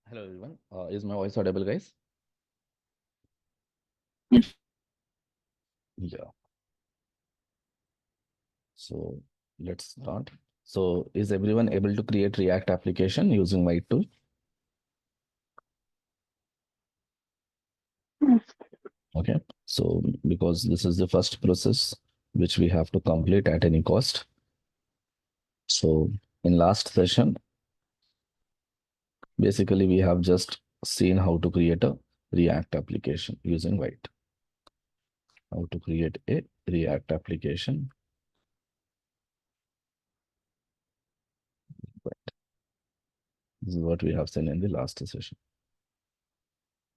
Hello everyone. Is my voice audible, guys? Yeah. So let's start. So is everyone able to create React application using White tool? Okay. So because this is the first process which we have to complete at any cost. So in last session, basically we have just seen how to create a React application using White. How to create a React application. White. This is what we have seen in the last session.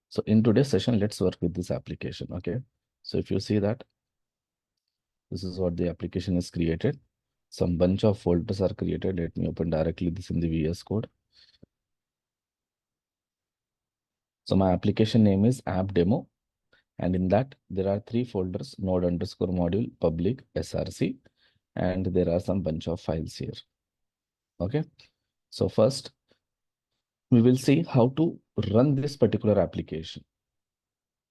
So in today's session, let's work with this application. Okay. So if you see that this is what the application is created. Some bunch of folders are created. Let me open directly this in the VS Code. So my application name is app demo. And in that, there are three folders, node underscore module, public, src, and there are some bunch of files here. Okay. So first, we will see how to run this particular application.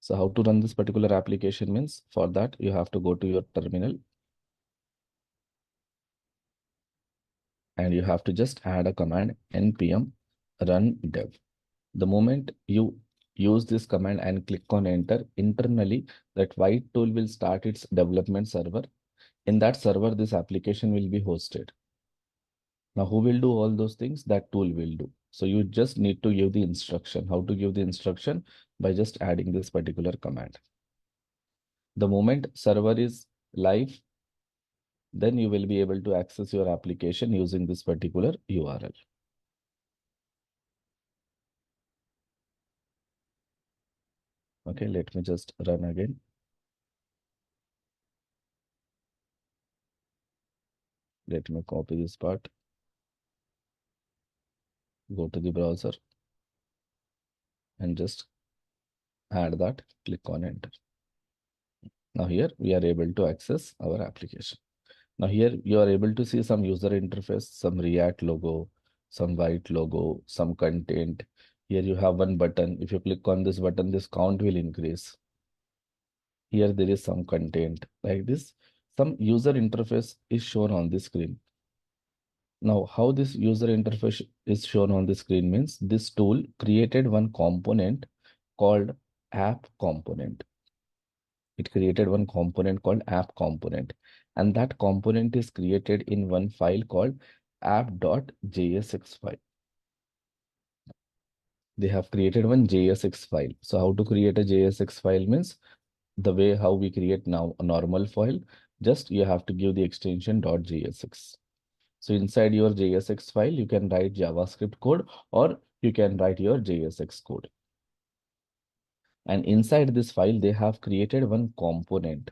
So how to run this particular application means for that, you have to go to your terminal and you have to just add a command npm run dev. The moment you use this command and click on enter, internally that white tool will start its development server. In that server, this application will be hosted. Now, who will do all those things? That tool will do. So you just need to give the instruction. How to give the instruction? By just adding this particular command. The moment server is live, then you will be able to access your application using this particular URL. Okay, let me just run again. Let me copy this part. Go to the browser and just add that, click on enter. Now here we are able to access our application. Now here you are able to see some user interface, some React logo, some white logo, some content. Here you have one button. If you click on this button, this count will increase. Here there is some content like this. Some user interface is shown on the screen. Now, how this user interface is shown on the screen means this tool created one component called app component. It created one component called app component, and that component is created in one file called app.jsx file. They have created one JSX file. So how to create a JSX file means the way how we create now a normal file, just you have to give the extension .jsx. So inside your JSX file, you can write JavaScript code or you can write your JSX code. And inside this file, they have created one component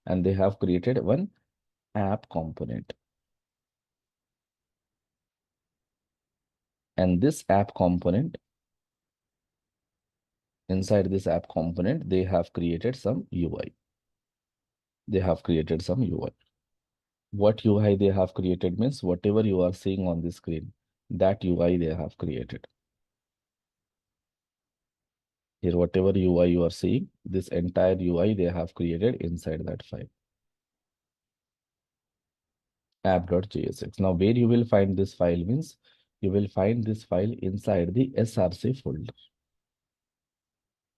and they have created one app component. And this app component, inside this app component, they have created some UI. They have created some UI. What UI they have created means whatever you are seeing on the screen, that UI they have created. Here, whatever UI you are seeing, this entire UI they have created inside that file. App.jsx. Now, where you will find this file means you will find this file inside the src folder.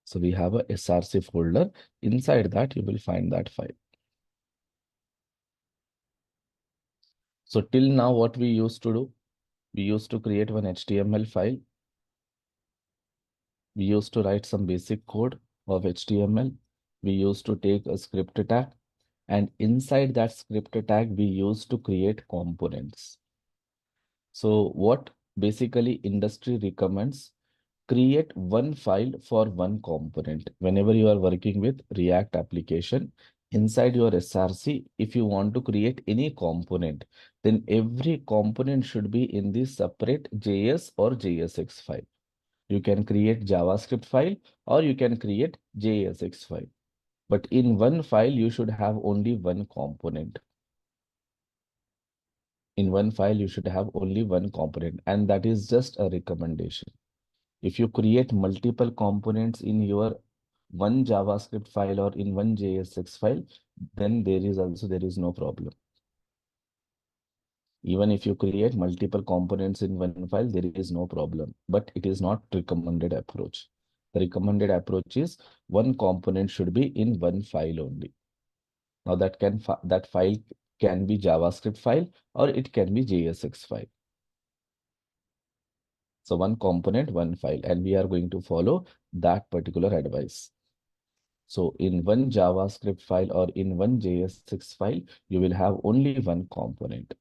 So we have a src folder. Inside that, you will find that file. So till now, what we used to do, we used to create one HTML file. We used to write some basic code of HTML. We used to take a script tag, and inside that script tag, we used to create components. So what basically industry recommends, create one file for one component. Whenever you are working with React application, inside your SRC, if you want to create any component, then every component should be in the separate JS or JSX file. You can create JavaScript file or you can create JSX file. But in one file, you should have only one component. In one file, you should have only one component, and that is just a recommendation. If you create multiple components in your one JavaScript file or in one JSX file, then there is no problem. Even if you create multiple components in one file, there is no problem, but it is not recommended approach. The recommended approach is one component should be in one file only. Now that file can be JavaScript file or it can be JSX file. So one component, one file, and we are going to follow that particular advice. So in one JavaScript file or in one JSX file, you will have only one component.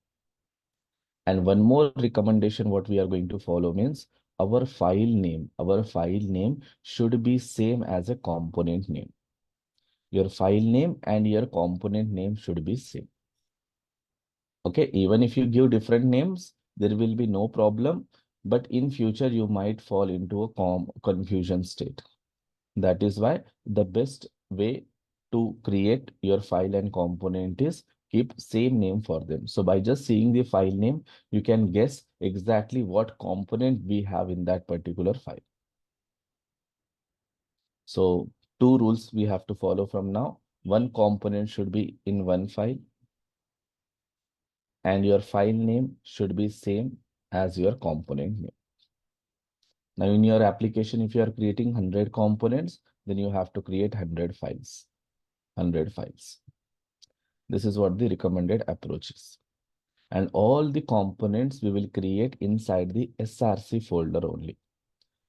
And one more recommendation, what we are going to follow means our file name should be same as a component name. Your file name and your component name should be same. Okay, even if you give different names, there will be no problem. But in future, you might fall into a confusion state. That is why the best way to create your file and component is keep same name for them. So by just seeing the file name, you can guess exactly what component we have in that particular file. So two rules we have to follow from now. One component should be in one file and your file name should be same as your component name. Now in your application, if you are creating 100 components, then you have to create 100 files. 100 files. This is what the recommended approach is. And all the components we will create inside the SRC folder only.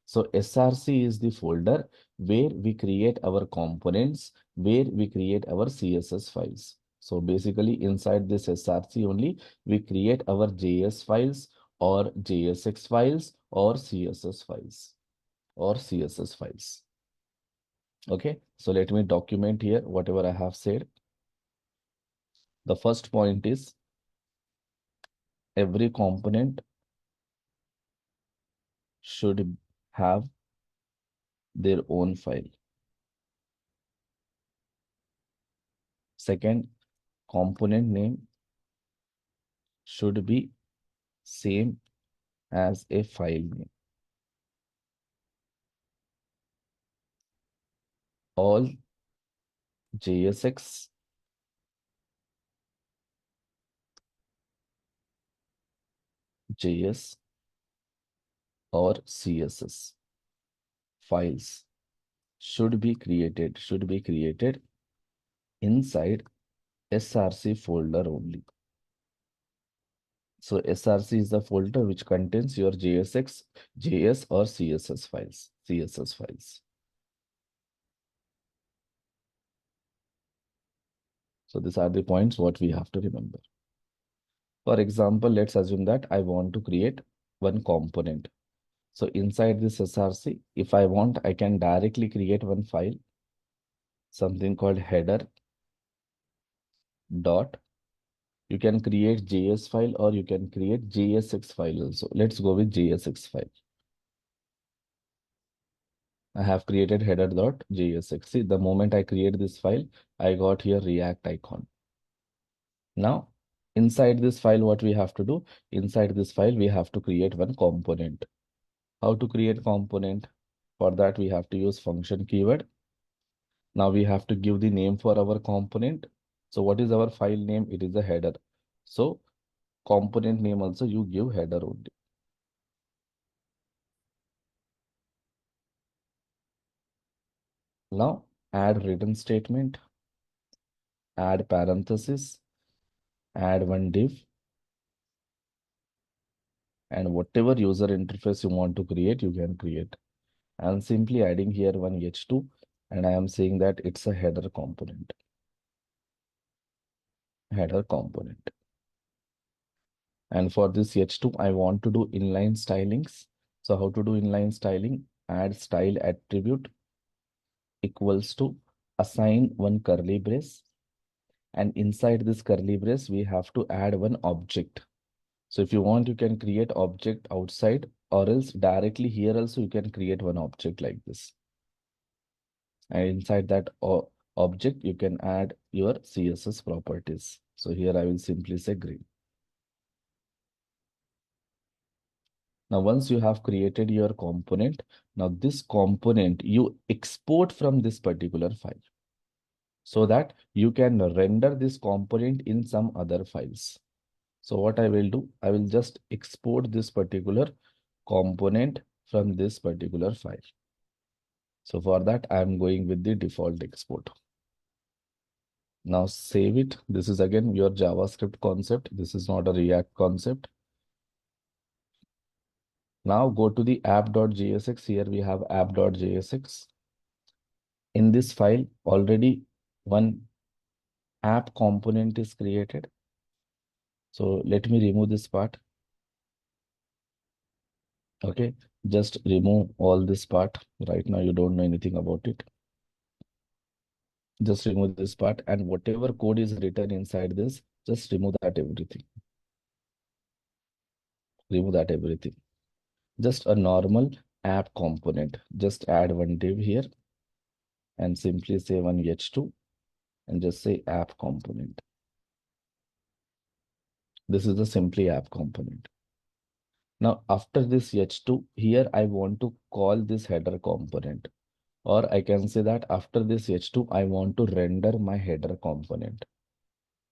So SRC is the folder where we create our components, where we create our CSS files. So basically inside this SRC only, we create our JS files or JSX files or CSS files or CSS files. Okay, so let me document here whatever I have said. The first point is every component should have their own file. Second, component name should be same as a file name. All JSX, JS or CSS files should be created inside SRC folder only. So SRC is the folder which contains your JSX, JS or CSS files, CSS files. So these are the points what we have to remember. For example, let's assume that I want to create one component. So inside this SRC, if I want, I can directly create one file, something called header dot. You can create JS file or you can create JSX file also. Let's go with JSX file. I have created header.jsx. See, the moment I create this file, I got here React icon. Now, inside this file, what we have to do? Inside this file, we have to create one component. How to create component? For that, we have to use function keyword. Now we have to give the name for our component. So what is our file name? It is a header. So component name also you give header only. Now add return statement, add parenthesis, add one div, and whatever user interface you want to create, you can create. I'm simply adding here one h2 and I am saying that it's a header component. Header component. And for this h2, I want to do inline stylings. So how to do inline styling? Add style attribute equals to assign one curly brace. And inside this curly brace, we have to add one object. So if you want, you can create object outside or else directly here also you can create one object like this. And inside that object, you can add your CSS properties. So here I will simply say green. Now, once you have created your component, now this component you export from this particular file so that you can render this component in some other files. So what I will do, I will just export this particular component from this particular file. So for that, I am going with the default export. Now save it. This is again your JavaScript concept. This is not a React concept. Now go to the app.jsx. Here we have app.jsx. In this file, already one app component is created. So let me remove this part. Okay, just remove all this part. Right now, you don't know anything about it. Just remove this part, and whatever code is written inside this, just remove that everything. Remove that everything. Just a normal app component. Just add one div here and simply say one h2 and just say app component. This is the simply app component. Now, after this h2, here I want to call this header component. Or I can say that after this h2, I want to render my header component.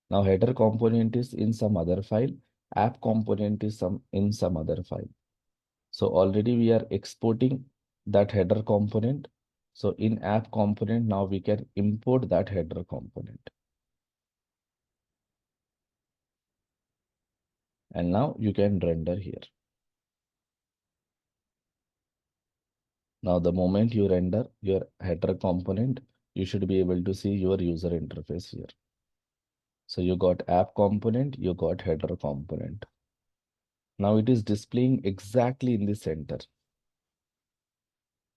Now, header component is in some other file. App component is in some other file. So already we are exporting that header component. So in app component, now we can import that header component. And now you can render here. Now the moment you render your header component, you should be able to see your user interface here. So you got app component, you got header component. Now it is displaying exactly in the center.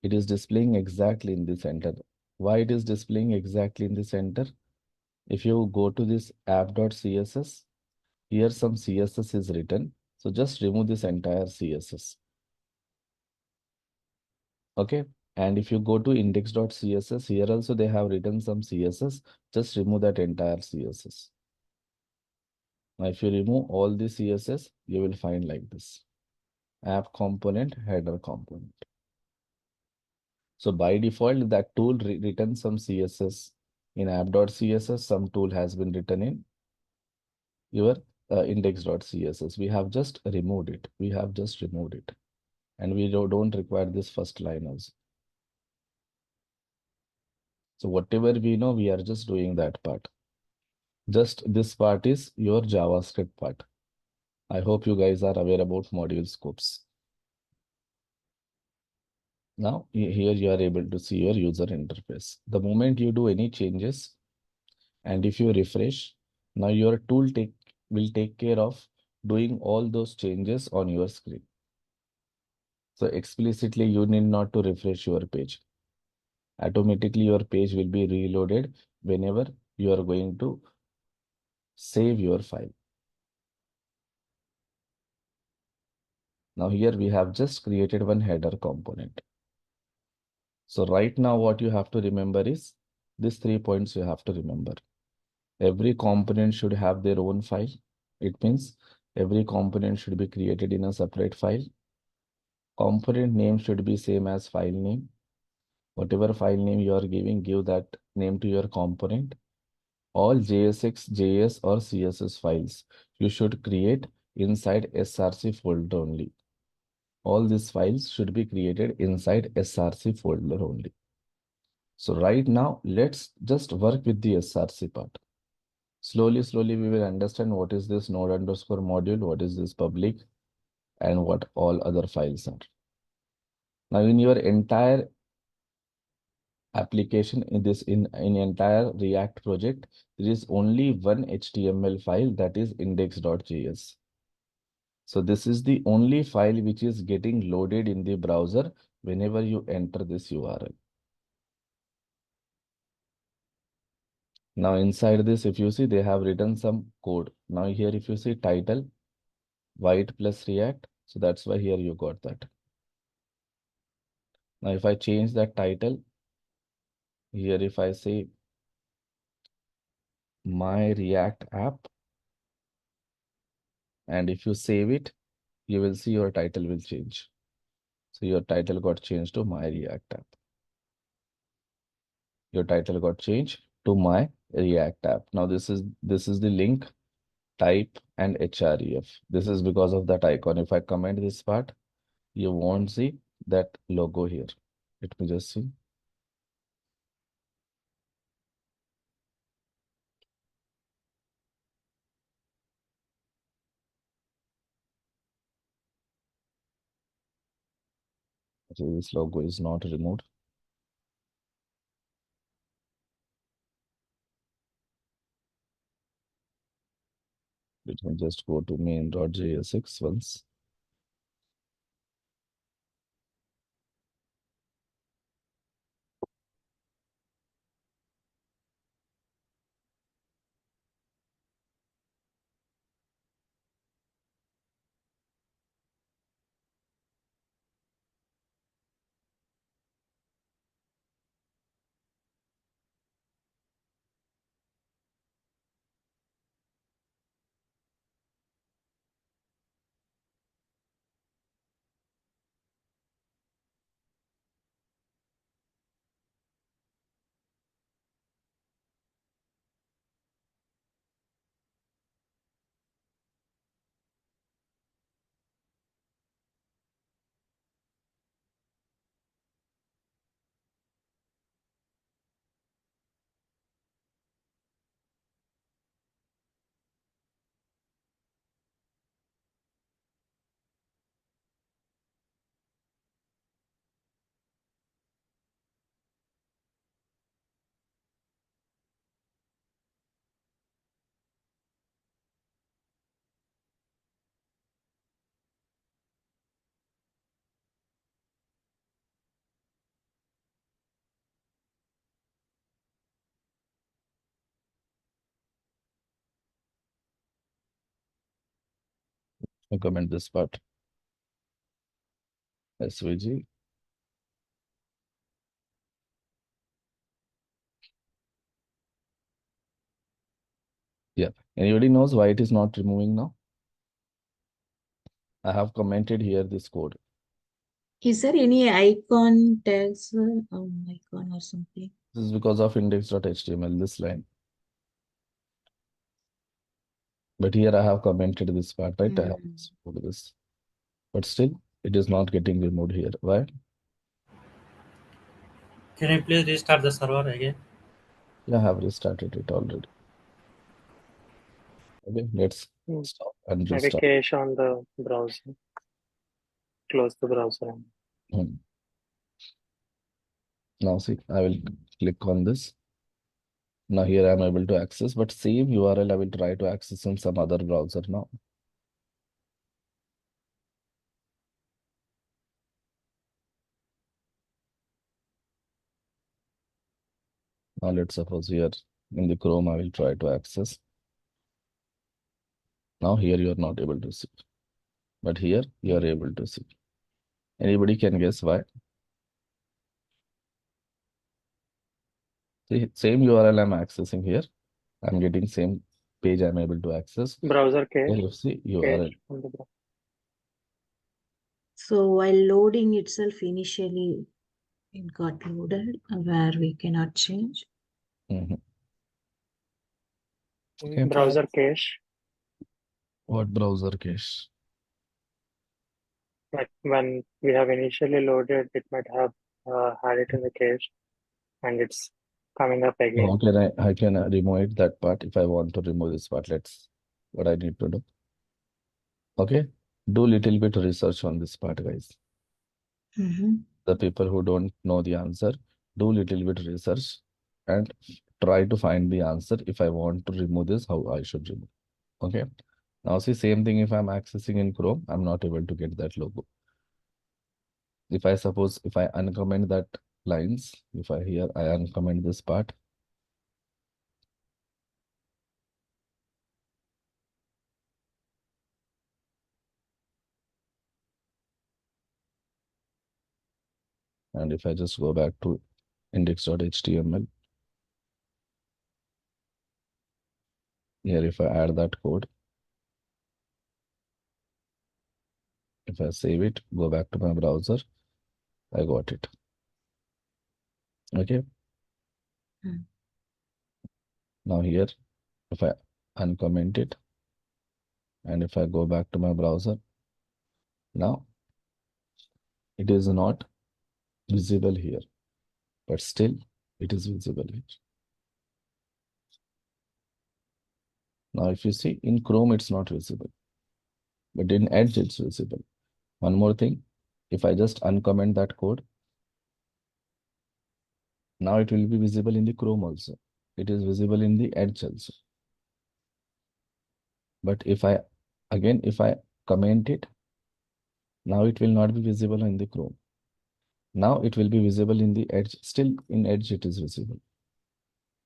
It is displaying exactly in the center. Why it is displaying exactly in the center? If you go to this app.css, here some CSS is written. So just remove this entire CSS. Okay. And if you go to index.css, here also they have written some CSS. Just remove that entire CSS. Now, if you remove all the CSS, you will find like this. App component, header component. So by default, that tool written some CSS in app.css, some tool has been written in your index.css. We have just removed it. We have just removed it. And we don't require this first line also. So whatever we know, we are just doing that part. Just this part is your JavaScript part. I hope you guys are aware about module scopes. Now, here you are able to see your user interface. The moment you do any changes, and if you refresh, now your tool will take care of doing all those changes on your screen. So explicitly, you need not to refresh your page. Automatically, your page will be reloaded whenever you are going to save your file. Now here we have just created one header component. So right now what you have to remember is these 3 points you have to remember. Every component should have their own file. It means every component should be created in a separate file. Component name should be same as file name. Whatever file name you are giving, give that name to your component. All JSX, JS or CSS files you should create inside SRC folder only. All these files should be created inside SRC folder only. So right now, let's just work with the SRC part. Slowly, we will understand what is this node underscore module, what is this public, and what all other files are. Now, in your entire application, in entire React project, there is only one HTML file, that is index.js. So this is the only file which is getting loaded in the browser whenever you enter this URL. Now inside this, if you see, they have written some code. Now here, if you see title, white plus React, so that's why here you got that. Now if I change that title, here if I say my React app, and if you save it, you will see your title will change. So your title got changed to My React App. Your title got changed to My React App. Now this is the link type and href. This is because of that icon. If I comment this part, you won't see that logo here. Let me just see. So this logo is not removed. Let me just go to main.js6 once. I comment this part. SVG. Yeah. Anybody knows why it is not removing now? I have commented here this code. Is there any icon tags, icon or something? This is because of index.html, this line. But here I have commented this part, right? I have put this. But still, it is not getting removed here. Why? Can you please restart the server again? Yeah, I have restarted it already. Okay, let's stop and Maybe restart. cache on the browser. Close the browser. Hmm. Now see, I will click on this. Now here I am able to access, but same URL I will try to access in some other browser now. Now let's suppose here in the Chrome I will try to access. Now here you are not able to see, but here you are able to see. Anybody can guess why? See, same URL I'm accessing here. I'm getting same page I'm able to access. Browser cache. Here you see URL. Cache on the browser. So while loading itself initially, it got loaded where we cannot change. Mhm. Okay. Browser cache. What browser cache? Like when we have initially loaded, it might have had it in the cache, and it's coming up How again. can I can remove it, that part if I want to remove this part? Let's what I need to do. Okay. Do little bit research on this part, guys. The people who don't know the answer, do little bit research and try to find the answer. If I want to remove this, how I should remove. Okay. Now see, same thing if I'm accessing in Chrome, I'm not able to get that logo. If I suppose if I uncomment that lines, if I here I uncomment this part, and if I just go back to index.html, here if I add that code, If I save it, go back to my browser, I got it. Okay. Now here, if I uncomment it, and if I go back to my browser, now it is not visible here, but still it is visible here. Now, if you see in Chrome, it's not visible, but in Edge, it's visible. One more thing, if I just uncomment that code, now it will be visible in the Chrome also. It is visible in the Edge also. But if I comment it, now it will not be visible in the Chrome. Now it will be visible in the Edge. Still in Edge, it is visible.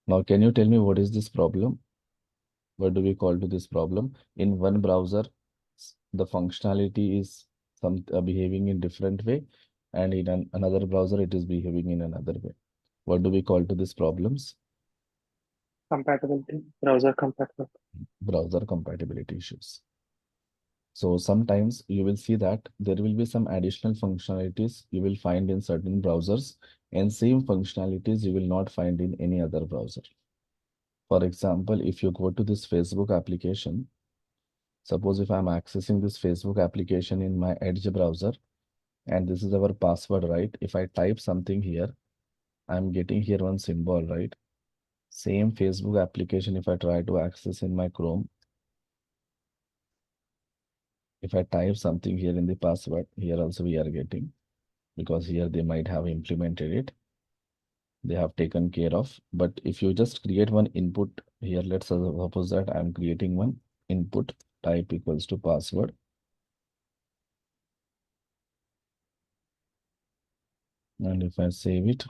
Now, can you tell me what is this problem? What do we call to this problem? In one browser, the functionality is behaving in different way, and in another browser, it is behaving in another way. What do we call to these problems? Compatibility, browser compatibility. Browser compatibility issues. So sometimes you will see that there will be some additional functionalities you will find in certain browsers, and same functionalities you will not find in any other browser. For example, if you go to this Facebook application, suppose if I'm accessing this Facebook application in my Edge browser, and this is our password, right? If I type something here, I'm getting here one symbol, right? Same Facebook application, if I try to access in my Chrome, if I type something here in the password, here also we are getting, because here they might have implemented it. They have taken care of. But if you just create one input here, let's suppose that I'm creating one input type equals to password. And if I save it,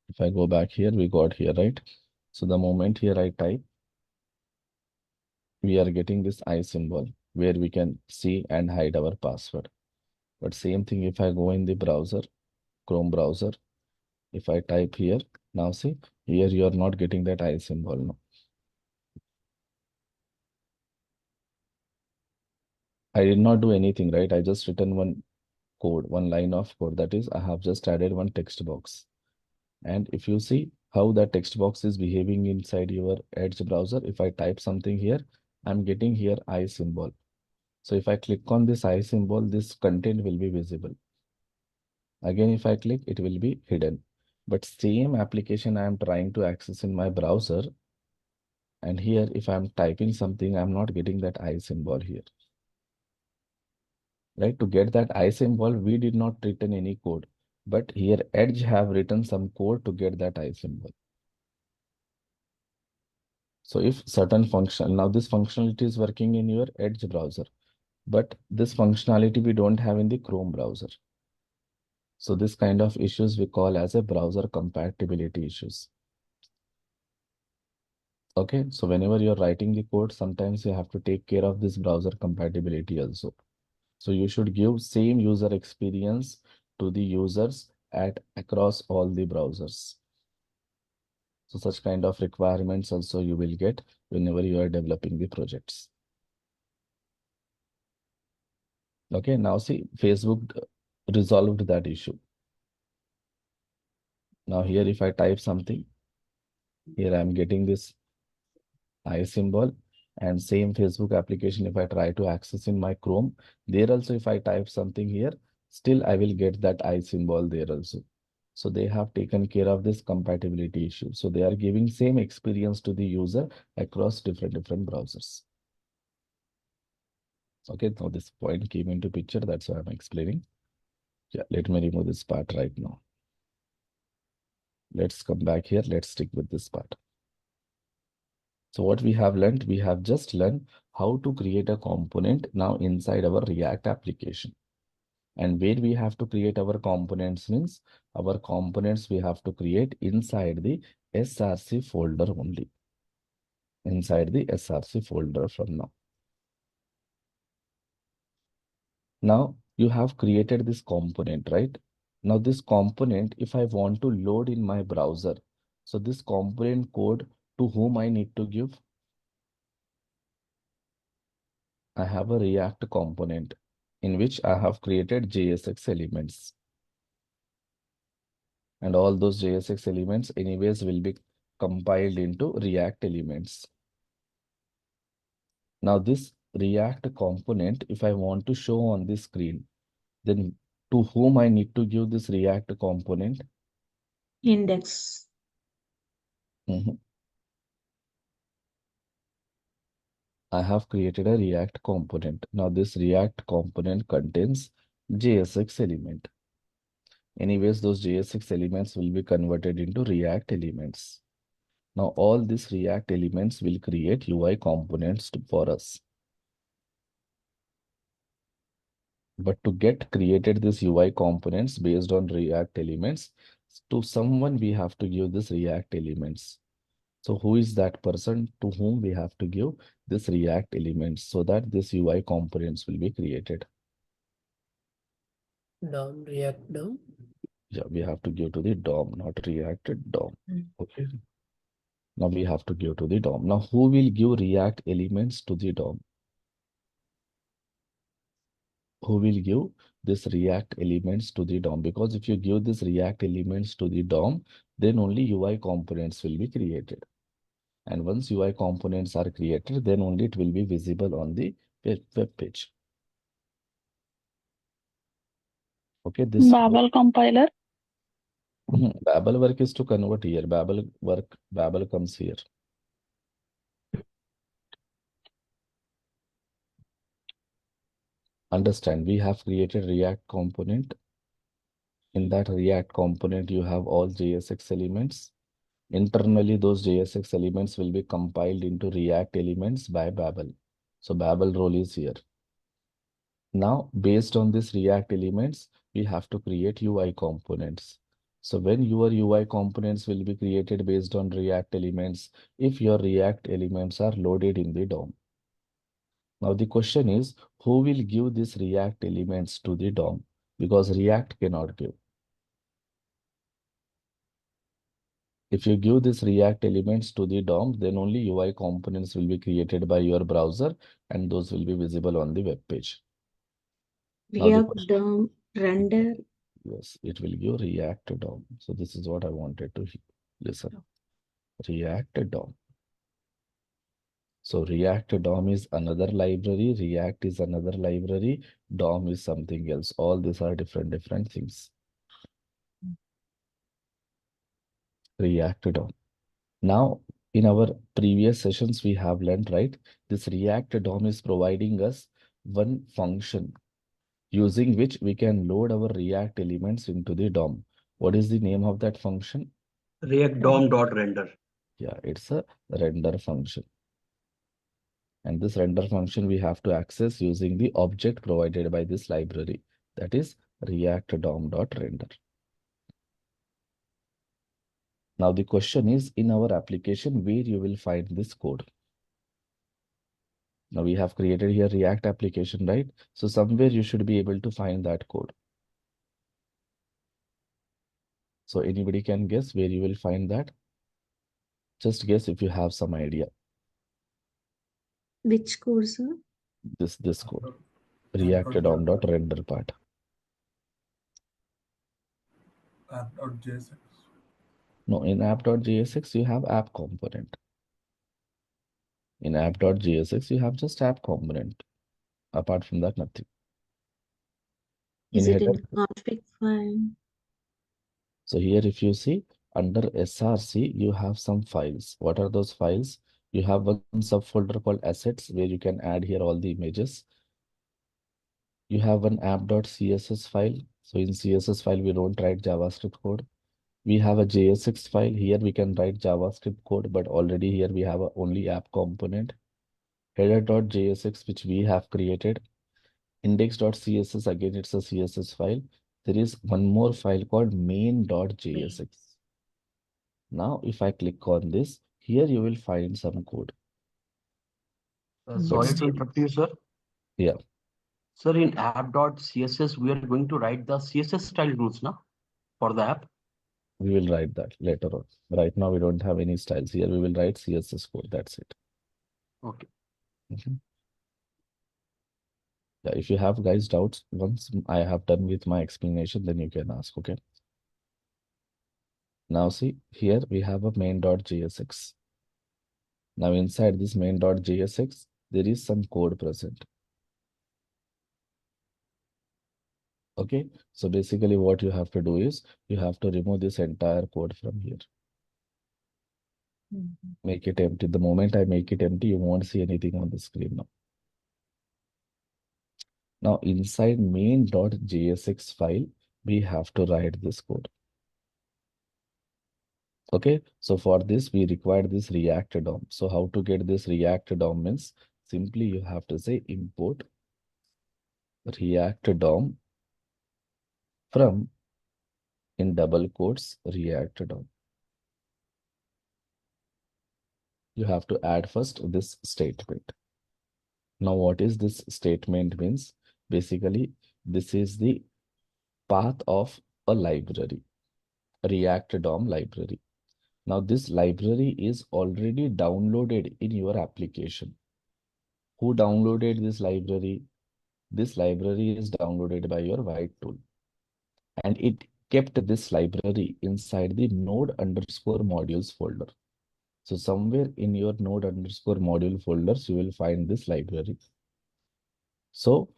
if I go back here, we got here, right? So the moment here I type, we are getting this I symbol where we can see and hide our password. But same thing if I go in the browser, Chrome browser, if I type here, now see, here you are not getting that I symbol now. I did not do anything, right? I just written one code, one line of code. That is, I have just added one text box. And if you see how that text box is behaving inside your Edge browser, if I type something here, I'm getting here I symbol. So if I click on this I symbol, this content will be visible. Again, if I click, it will be hidden. But same application I am trying to access in my browser. And here, if I'm typing something, I'm not getting that I symbol here. Right? To get that I symbol, we did not written any code. But here, Edge have written some code to get that I symbol. So if certain function, now this functionality is working in your Edge browser, but this functionality we don't have in the Chrome browser. So this kind of issues we call as a browser compatibility issues. Okay, so whenever you're writing the code, sometimes you have to take care of this browser compatibility also. So you should give same user experience to the users across all the browsers. So such kind of requirements also you will get whenever you are developing the projects. Okay, now see, Facebook resolved that issue. Now here, if I type something, here I'm getting this I symbol, and same Facebook application, if I try to access in my Chrome, there also, if I type something here, still I will get that I symbol there also. So they have taken care of this compatibility issue. So they are giving same experience to the user across different browsers. Okay, now this point came into picture. That's why I'm explaining. Yeah, let me remove this part right now. Let's come back here. Let's stick with this part. So what we have learned, we have just learned how to create a component now inside our React application. And where we have to create our components means our components we have to create inside the SRC folder only. Inside the SRC folder from now. Now you have created this component, right? Now this component, if I want to load in my browser, so this component code to whom I need to give? I have a React component in which I have created JSX elements. And all those JSX elements anyways will be compiled into React elements. Now this React component, if I want to show on the screen, then to whom I need to give this React component? Index. I have created a React component. Now this React component contains JSX element. Anyways, those JSX elements will be converted into React elements. Now all these React elements will create UI components for us. But to get created these UI components based on React elements, to someone we have to give this React elements. So who is that person to whom we have to give this React elements so that this UI components will be created? DOM, React DOM. Yeah, we have to give to the DOM, not React DOM. Okay. Now we have to give to the DOM. Now who will give React elements to the DOM? Who will give this React elements to the DOM? Because if you give this React elements to the DOM, then only UI components will be created. And once UI components are created, then only it will be visible on the web page. Okay, this Babel compiler. Babel work is to convert here. Babel comes here. Understand, we have created React component. In that React component, you have all JSX elements. Internally, those JSX elements will be compiled into React elements by Babel. So Babel role is here. Now, based on this React elements, we have to create UI components. So when your UI components will be created based on React elements, if your React elements are loaded in the DOM. Now the question is, who will give these React elements to the DOM? Because React cannot give. If you give this React elements to the DOM, then only UI components will be created by your browser and those will be visible on the web page. React DOM render. Yes, it will give React DOM. So this is what I wanted to listen. React DOM. So React DOM is another library, React is another library, DOM is something else. All these are different things. React DOM. Now, in our previous sessions, we have learned, right? This React DOM is providing us one function using which we can load our React elements into the DOM. What is the name of that function? React DOM.render. Yeah, it's a render function. And this render function we have to access using the object provided by this library, that is React DOM.render. Now the question is, in our application, where you will find this code? Now we have created here React application, right? So somewhere you should be able to find that code. So anybody can guess where you will find that? Just guess if you have some idea. Which code, sir? This code. React DOM.render part. App.jsx. No, in app.jsx you have app component. In app.jsx you have just app component. Apart from that, nothing. Is it in config file? So here if you see under SRC, you have some files. What are those files? You have one subfolder called assets where you can add here all the images. You have one app.css file. So in CSS file, we don't write JavaScript code. We have a JSX file. Here we can write JavaScript code, but already here we have only app component. Header.jsx, which we have created. Index.css, again, it's a CSS file. There is one more file called main.jsx. Now, if I click on this, here you will find some code. Sorry to interrupt you, sir. Yeah. Sir, in app.css, we are going to write the CSS style rules now for the app. We will write that later on. Right now, we don't have any styles here. We will write CSS code. That's it. Okay. Yeah, if you have guys doubts, once I have done with my explanation, then you can ask, okay? Now see, here we have a main.jsx. Now inside this main.jsx, there is some code present. Okay, so basically what you have to do is, you have to remove this entire code from here. Make it empty. The moment I make it empty, you won't see anything on the screen now. Now inside main.jsx file, we have to write this code. Okay, so for this, we require this React DOM. So how to get this React DOM means, simply you have to say import React DOM from, in double quotes, React DOM. You have to add first this statement. Now, what is this statement means? Basically, this is the path of a library, a React DOM library. Now, this library is already downloaded in your application. Who downloaded this library? This library is downloaded by your white tool. And it kept this library inside the node underscore modules folder. So somewhere in your node underscore module folders, you will find this library. So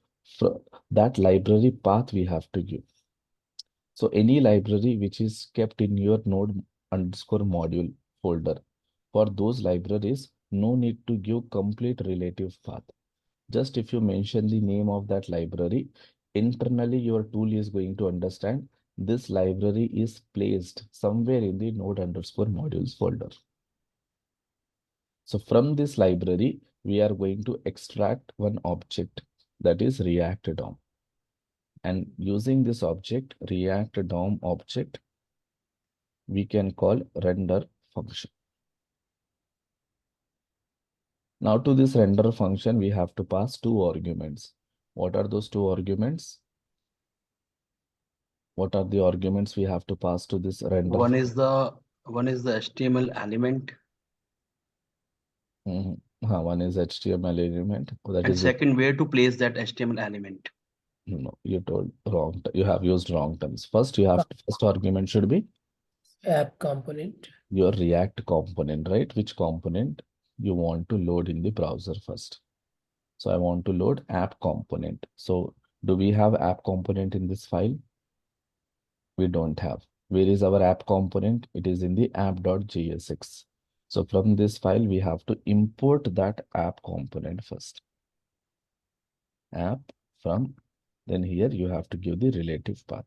that library path we have to give. So any library which is kept in your node underscore module folder, for those libraries, no need to give complete relative path. Just if you mention the name of that library, internally your tool is going to understand this library is placed somewhere in the node underscore modules folder. So from this library, we are going to extract one object, that is React DOM. And using this object, React DOM object, we can call render function. Now to this render function, we have to pass two arguments. What are those two arguments? What are the arguments we have to pass to this render? One is the HTML element, One is HTML element. That and is second, where to place that HTML element. no, you told wrong. You have used wrong terms. First, first argument should be app component. your React component, right? Which component you want to load in the browser first. So I want to load app component. So do we have app component in this file? We don't have. Where is our app component? It is in the app.jsx. So from this file, we have to import that app component first. App from, then here you have to give the relative path.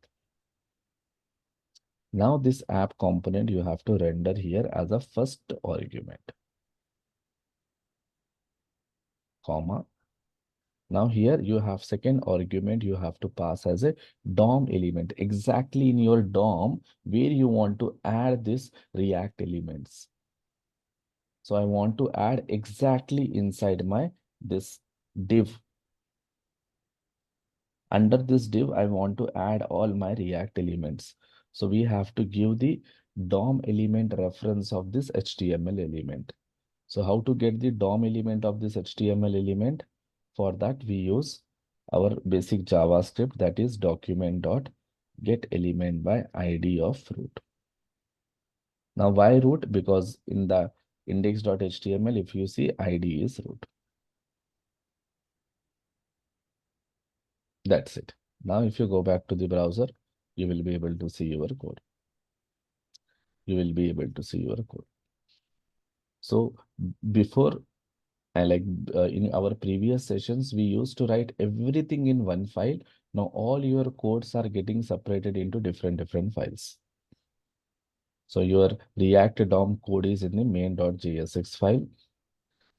Now this app component you have to render here as a first argument, comma. Now here you have second argument you have to pass as a DOM element, exactly in your DOM where you want to add this React elements. So I want to add exactly inside my this div. Under this div, I want to add all my React elements. So we have to give the DOM element reference of this HTML element. So how to get the DOM element of this HTML element? For that, we use our basic JavaScript, that is document.getElement by ID of root. Now, why root? Because in the index.html, if you see, ID is root. That's it. Now, if you go back to the browser, you will be able to see your code. You will be able to see your code. So before, in our previous sessions, we used to write everything in one file. Now all your codes are getting separated into different files. So your React DOM code is in the main.jsx file.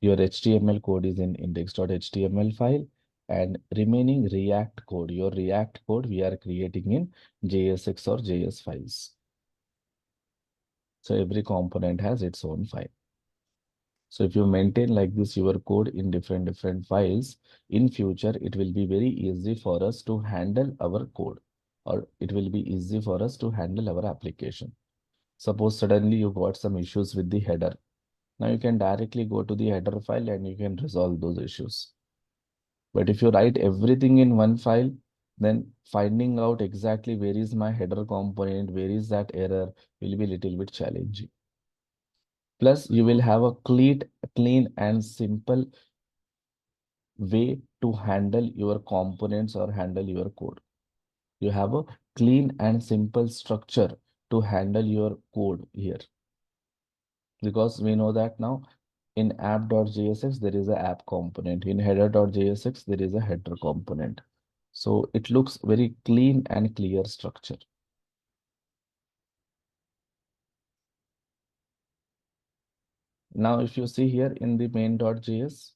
Your HTML code is in index.html file. And remaining React code, your React code, we are creating in JSX or JS files. So every component has its own file. So if you maintain like this your code in different files, in future, it will be very easy for us to handle our code, or it will be easy for us to handle our application. Suppose suddenly you got some issues with the header. Now you can directly go to the header file and you can resolve those issues. But if you write everything in one file, then finding out exactly where is my header component, where is that error will be a little bit challenging. Plus, you will have a clean and simple way to handle your components or handle your code. You have a clean and simple structure to handle your code here. Because we know that now in app.jsx, there is an app component. In header.jsx, there is a header component. So it looks very clean and clear structure. Now, if you see here in the main.js,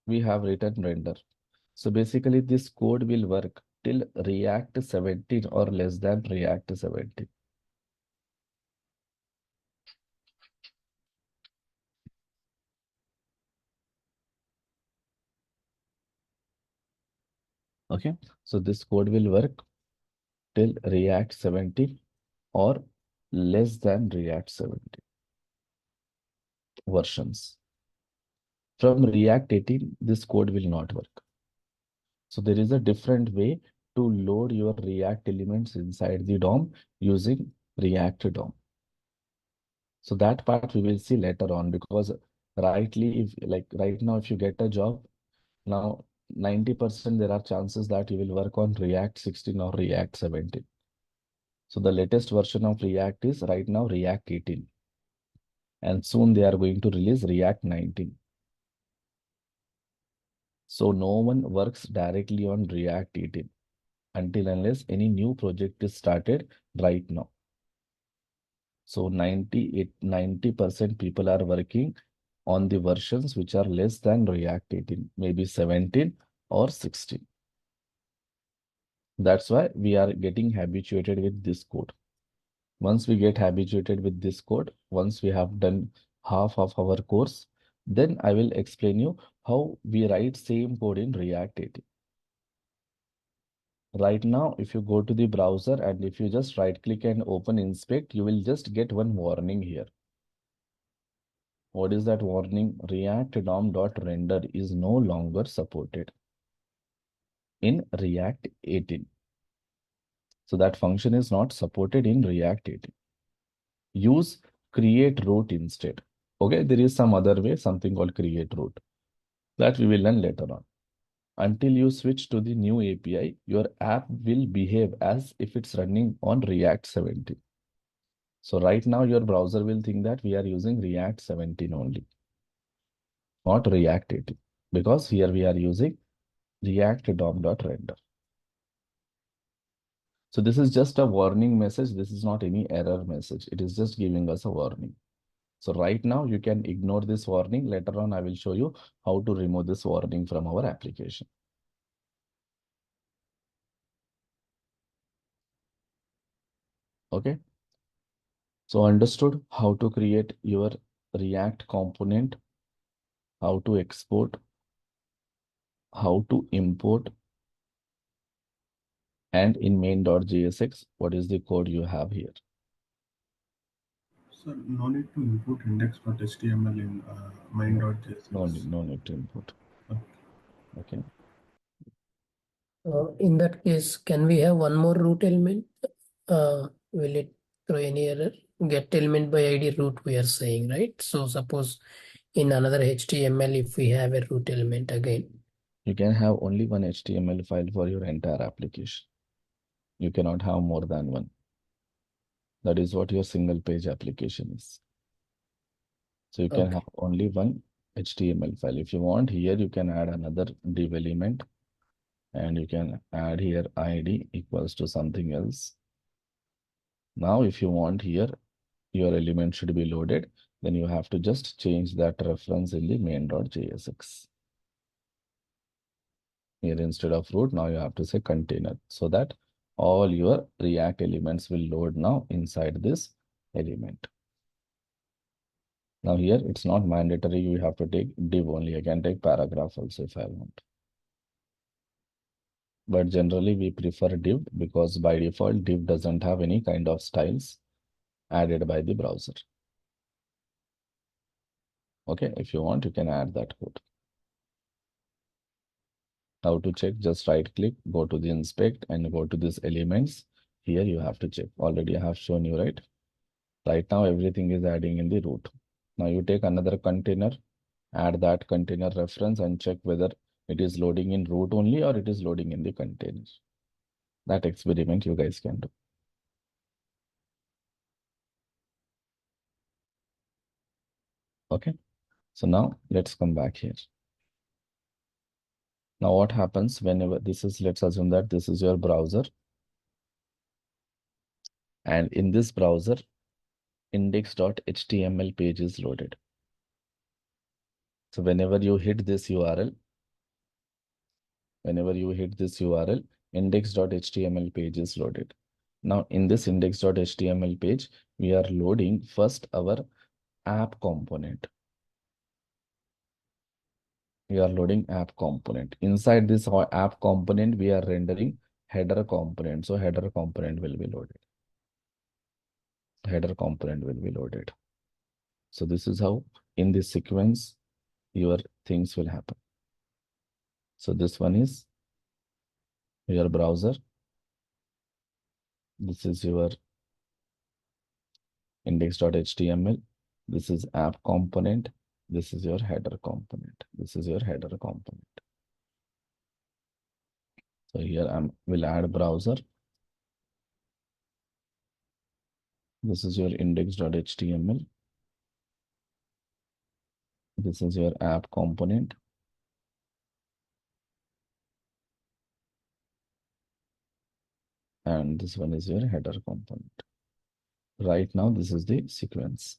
we have written render. So basically this code will work till React 17 or less than React 17. Okay, so this code will work till React 17 or less than React 17 versions. From React 18, this code will not work. So there is a different way to load your React elements inside the DOM using React DOM. So that part we will see later on, because rightly, if like right now, if you get a job, now 90% there are chances that you will work on React 16 or React 17. So the latest version of React is right now React 18. And soon they are going to release React 19. So no one works directly on React 18 until unless any new project is started right now. So 90% people are working on the versions which are less than React 18, maybe 17 or 16. That's why we are getting habituated with this code. Once we get habituated with this code, once we have done half of our course, then I will explain you how we write same code in React 18. Right now, if you go to the browser and if you just right click and open inspect, you will just get one warning here. What is that warning? React DOM.render is no longer supported in React 18. So that function is not supported in React 18. Use create route instead. Okay, there is some other way, something called create route. That we will learn later on. Until you switch to the new API, your app will behave as if it's running on React 17. So right now your browser will think that we are using React 17 only, not React 18, because here we are using React DOM.render. So this is just a warning message. This is not any error message. It is just giving us a warning. So right now you can ignore this warning. Later on, I will show you how to remove this warning from our application. Okay. So understood how to create your React component, how to export, how to import, and in main.jsx, what is the code you have here? Sir, no need to import index.html in main.jsx. No need to import. Okay. In that case, can we have one more root element? Will it throw any error? Get element by ID root we are saying, right? So suppose in another HTML, if we have a root element again. You can have only one HTML file for your entire application. You cannot have more than one. That is what your single page application is. So you can have only one HTML file. If you want here, you can add another div element and you can add here ID equals to something else. Now, if you want here, your element should be loaded, then you have to just change that reference in the main.jsx. Here instead of root, now you have to say container so that all your React elements will load now inside this element. Now here, it's not mandatory. You have to take div only. I can take paragraph also if I want. But generally we prefer div because by default, div doesn't have any kind of styles added by the browser. Okay, if you want, you can add that code. How to check? Just right click, go to the inspect and go to these elements. Here you have to check. Already I have shown you, right? Right now everything is adding in the root. Now you take another container, add that container reference and check whether it is loading in root only or it is loading in the container. That experiment you guys can do. Okay. So now let's come back here. Now what happens whenever this is, let's assume that this is your browser. And in this browser, index.html page is loaded. So whenever you hit this URL, index.html page is loaded. Now in this index.html page, we are loading first our app component. We are loading app component. Inside this app component, we are rendering header component. So header component will be loaded. Header component will be loaded. So this is how in this sequence your things will happen. So this one is your browser. This is your index.html. This is app component. This is your header component. This is your header component. So here I will add browser. This is your index.html. This is your app component. And this one is your header component. Right now, this is the sequence.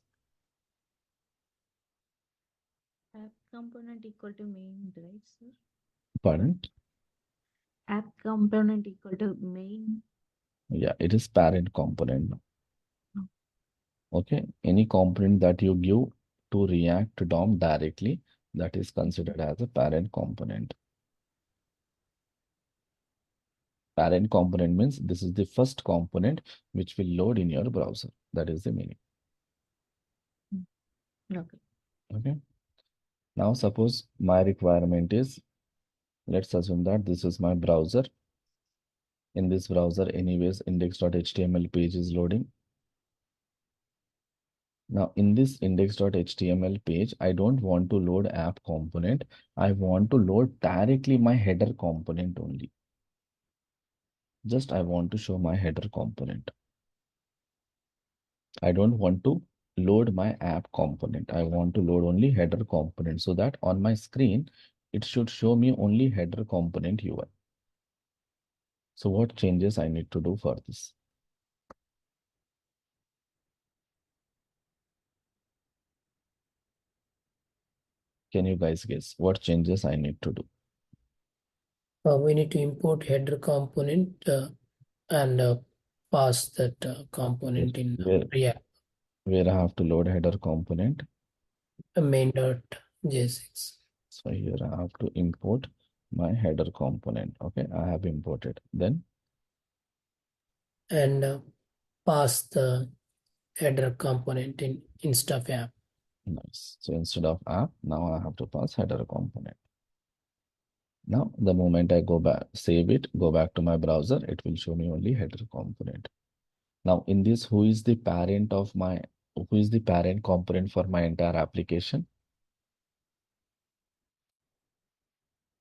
App component equal to main, right, sir? Pardon? App component equal to main. Yeah, it is parent component. Okay, any component that you give to React DOM directly, that is considered as a parent component. Parent component means this is the first component which will load in your browser. That is the meaning. Okay. Okay. Now suppose my requirement is, let's assume that this is my browser. In this browser, anyways, index.html page is loading. Now in this index.html page, I don't want to load app component. I want to load directly my header component only. Just I want to show my header component. I don't want to load my app component. I want to load only header component so that on my screen, it should show me only header component UI. So what changes I need to do for this? Can you guys guess what changes I need to do? We need to import header component and pass that component in React. Where I have to load header component? Main.js. So here I have to import my header component. Okay, I have imported. Then? And pass the header component instead of app. Nice. So instead of app, now I have to pass header component. Now, the moment I go back, save it, go back to my browser, it will show me only header component. Now, in this, who is the parent component for my entire application?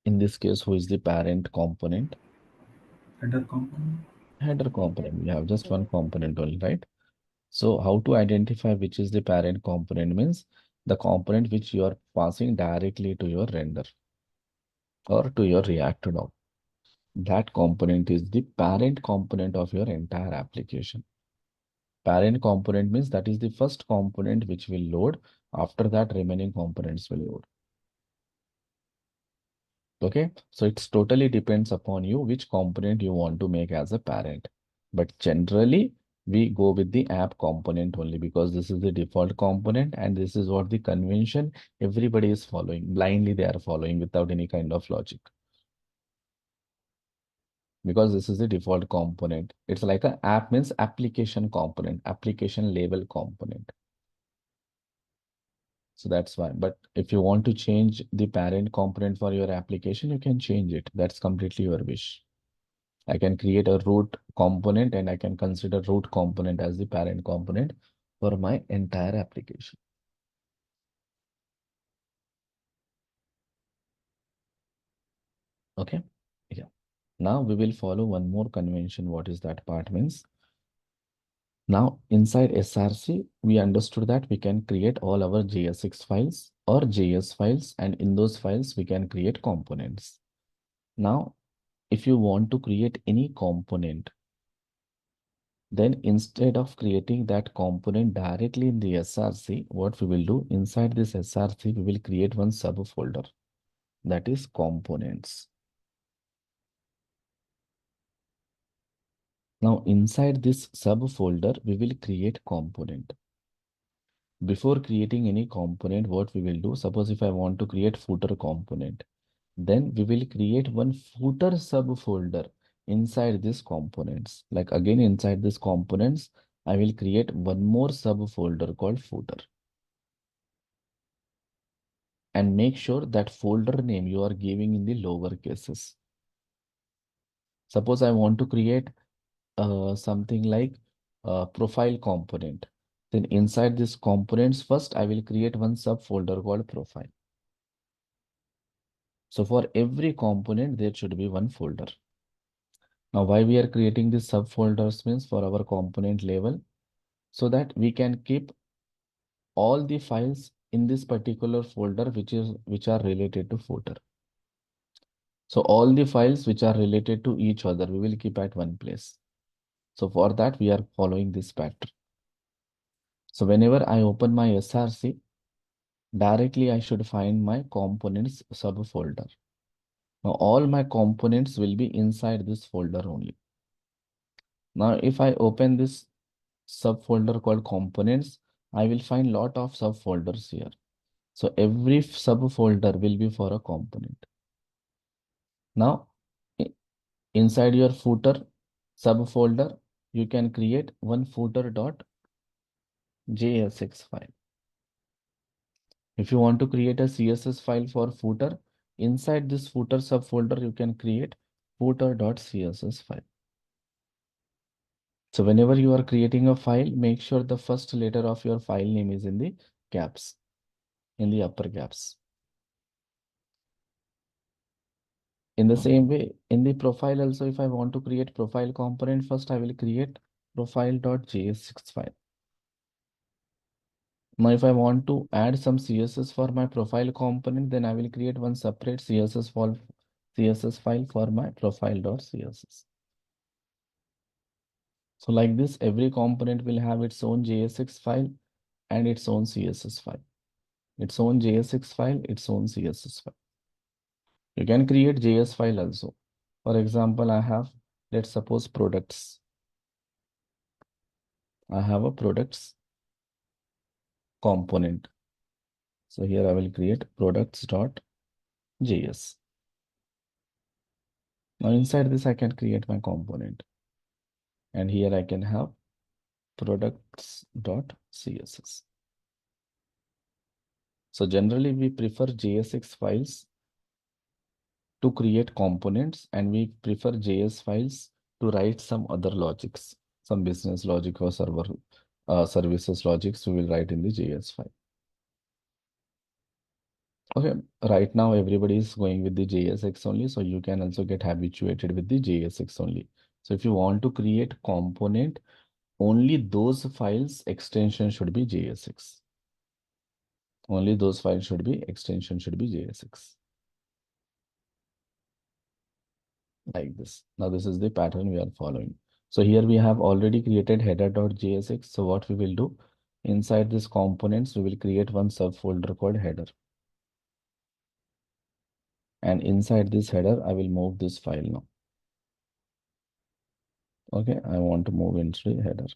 In this case, who is the parent component? Header component. Header component. We have just one component only, right? So how to identify which is the parent component means the component which you are passing directly to your render or to your React DOM. That component is the parent component of your entire application. Parent component means that is the first component which will load. After that, remaining components will load. Okay, so it's totally depends upon you which component you want to make as a parent. But generally, we go with the app component only because this is the default component and this is what the convention everybody is following. Blindly, they are following without any kind of logic. Because this is the default component. It's like an app means application component, application label component. So that's why. But if you want to change the parent component for your application, you can change it. That's completely your wish. I can create a root component and I can consider root component as the parent component for my entire application. Okay. Yeah. Now we will follow one more convention. What is that part means? Now inside SRC, we understood that we can create all our JSX files or JS files, and in those files, we can create components. Now, if you want to create any component, then instead of creating that component directly in the SRC, what we will do inside this SRC, we will create one subfolder that is components. Now inside this subfolder, we will create component. Before creating any component, what we will do, suppose if I want to create footer component, then we will create one footer subfolder inside these components. Like again, inside these components, I will create one more subfolder called footer. And make sure that folder name you are giving in the lower cases. Suppose I want to create something like profile component. Then inside these components, first I will create one subfolder called profile. So for every component, there should be one folder. Now, why we are creating these subfolders means for our component level, so that we can keep all the files in this particular folder which are related to footer. So all the files which are related to each other, we will keep at one place. So for that, we are following this pattern. So whenever I open my SRC, directly I should find my components subfolder. Now all my components will be inside this folder only. Now if I open this subfolder called components, I will find lot of subfolders here. So every subfolder will be for a component. Now inside your footer subfolder, you can create one footer.jsx file. If you want to create a CSS file for footer, inside this footer subfolder, you can create footer.css file. So whenever you are creating a file, make sure the first letter of your file name is in the caps, in the upper caps. In the same way, in the profile also, if I want to create profile component, first I will create profile.js6 file. Now, if I want to add some CSS for my profile component, then I will create one separate CSS file for my profile.css. So like this, every component will have its own JSX file and its own CSS file. Its own JSX file, its own CSS file. You can create JS file also. For example, I have, let's suppose products. I have a products component. So here I will create products.js. Now inside this, I can create my component. And here I can have products.css. So generally we prefer JSX files to create components, and we prefer JS files to write some other logics, some business logic or services logics we will write in the JS file. Okay, right now everybody is going with the JSX only, so you can also get habituated with the JSX only. So if you want to create component, only those files extension should be JSX. Only those files should be extension should be JSX. Like this. Now this is the pattern we are following. So here we have already created header.jsx. So what we will do inside these components, we will create one subfolder called header. And inside this header, I will move this file now. Okay, I want to move into the header.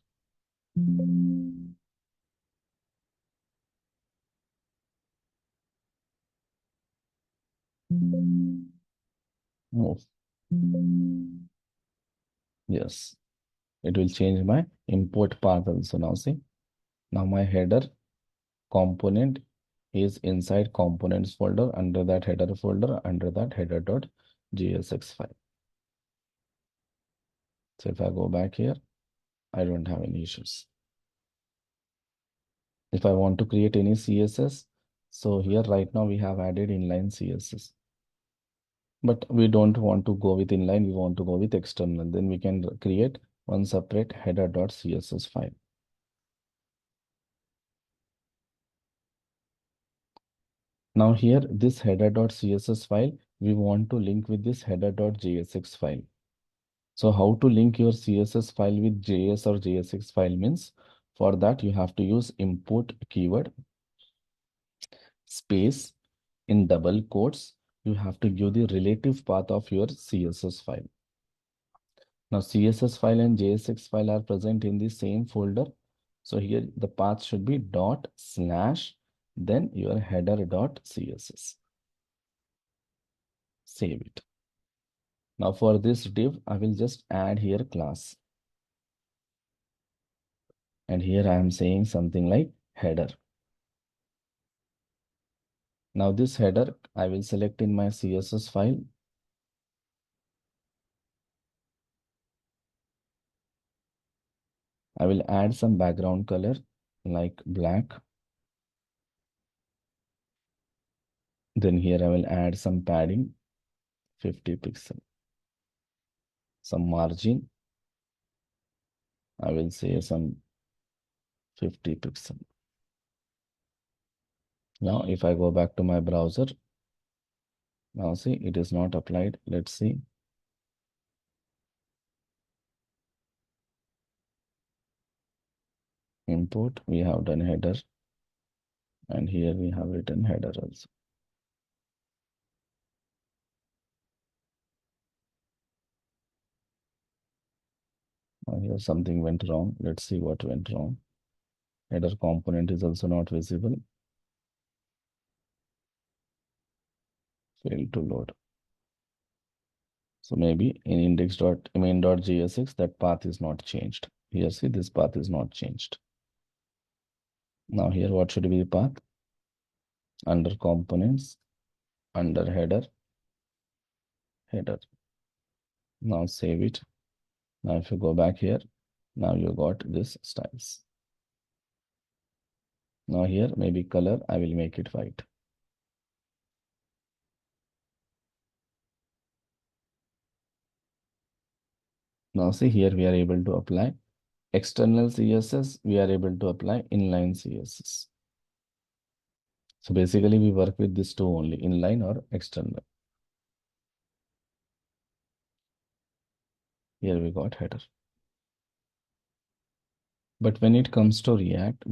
Move. Yes, it will change my import path also now. See, now my header component is inside components folder, under that header folder, under that header.jsx file. So if I go back here, I don't have any issues. If I want to create any CSS, so here right now we have added inline CSS. But we don't want to go with inline, we want to go with external. Then we can create one separate header.css file. Now here, this header.css file, we want to link with this header.jsx file. So how to link your CSS file with JS or JSX file means, for that you have to use import keyword space in double quotes. You have to give the relative path of your CSS file. Now CSS file and JSX file are present in the same folder. So here the path should be /, then your header.css. Save it. Now for this div, I will just add here class. And here I am saying something like header. Now this header, I will select in my CSS file. I will add some background color like black. Then here I will add some padding, 50 pixel. Some margin, I will say some 50 pixel. Now if I go back to my browser, now see it is not applied. Let's see. Import, we have done header. And here we have written header also. Now here something went wrong. Let's see what went wrong. Header component is also not visible. Failed to load. So maybe in index.main.jsx, that path is not changed. Here, see, this path is not changed. Now here, what should be the path? Under components, under header, header. Now save it. Now if you go back here, now you got this styles. Now here, maybe color, I will make it white. Now see here, we are able to apply external CSS, we are able to apply inline CSS. So basically we work with these two only, inline or external. Here we got header. But when it comes to React,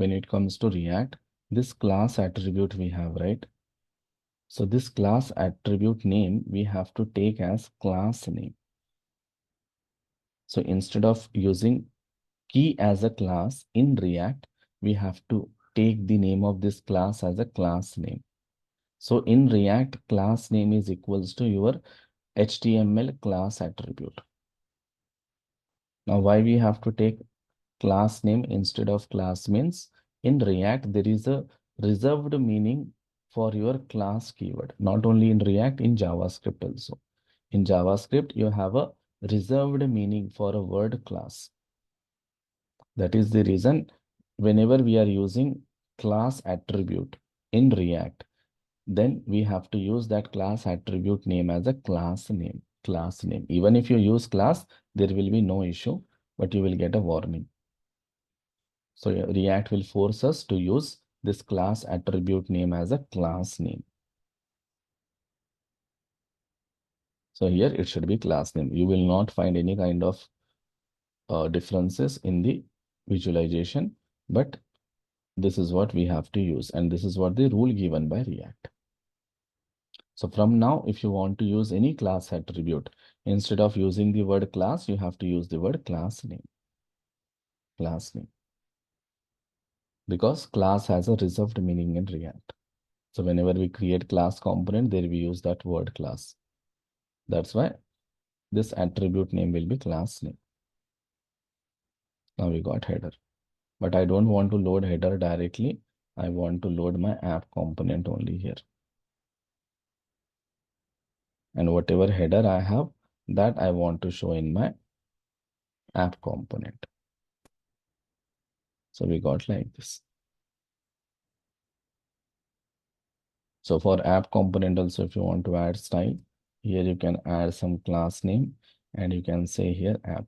this class attribute we have, right? So this class attribute name, we have to take as class name. So instead of using key as a class in React, we have to take the name of this class as a class name. So in React, class name is equals to your HTML class attribute. Now, why we have to take class name instead of class means in React, there is a reserved meaning for your class keyword. Not only in React, in JavaScript also. In JavaScript, you have a reserved meaning for a word class. That is the reason whenever we are using class attribute in React, then we have to use that class attribute name as a class name. Even if you use class, there will be no issue, but you will get a warning. So React will force us to use this class attribute name as a class name. So here it should be class name. You will not find any kind of differences in the visualization, but this is what we have to use. And this is what the rule given by React. So from now, if you want to use any class attribute, instead of using the word class, you have to use the word class name. Class name. Because class has a reserved meaning in React. So whenever we create class component, there we use that word class. That's why this attribute name will be class name. Now we got header. But I don't want to load header directly. I want to load my app component only here. And whatever header I have, that I want to show in my app component. So we got like this. So for app component also, if you want to add style, here you can add some class name and you can say here app.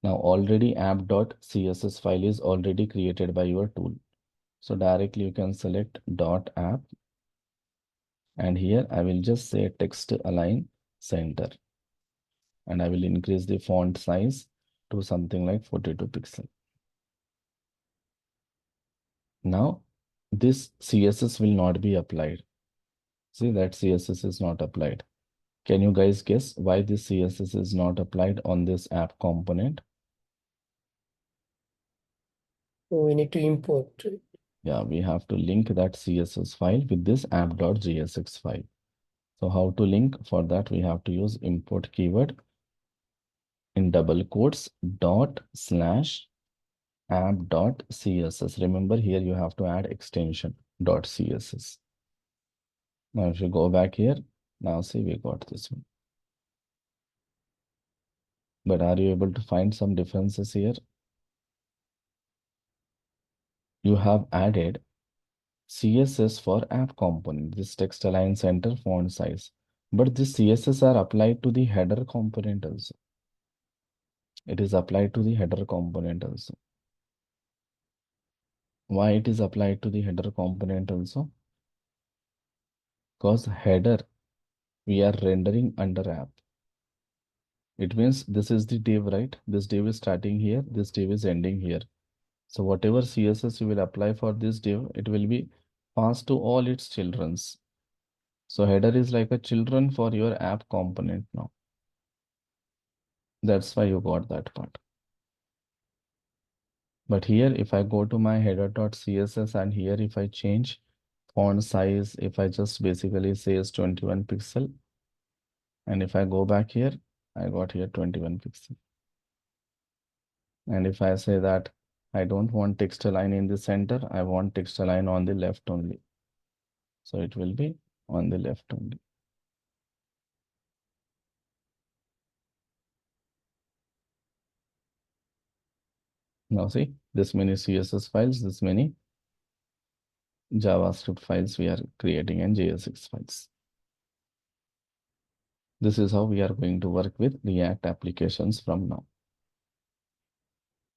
Now already app.css file is already created by your tool. So directly you can select .app and here I will just say text align center and I will increase the font size to something like 42 pixel. Now this CSS will not be applied. See that CSS is not applied. Can you guys guess why this CSS is not applied on this app component? So we need to import. Yeah, we have to link that CSS file with this app.jsx file. So how to link? For that, we have to use import keyword in double quotes ./app.css. Remember here you have to add extension .css. Now if you go back here, now see we got this one. But are you able to find some differences here? You have added CSS for app component, this text align center font size. But this CSS are applied to the header component also. It is applied to the header component also. Why it is applied to the header component also? Because header we are rendering under app. It means this is the div, right? This div is starting here, this div is ending here. So whatever CSS you will apply for this div, it will be passed to all its childrens. So header is like a children for your app component now. That's why you got that part. But here, if I go to my header.css and here if I change font size, if I just basically say is 21 pixel, and if I go back here, I got here 21 pixel. And if I say that I don't want text align in the center, I want text align on the left only. So it will be on the left only. Now see, this many CSS files, this many JavaScript files we are creating and JSX files. This is how we are going to work with React applications from now.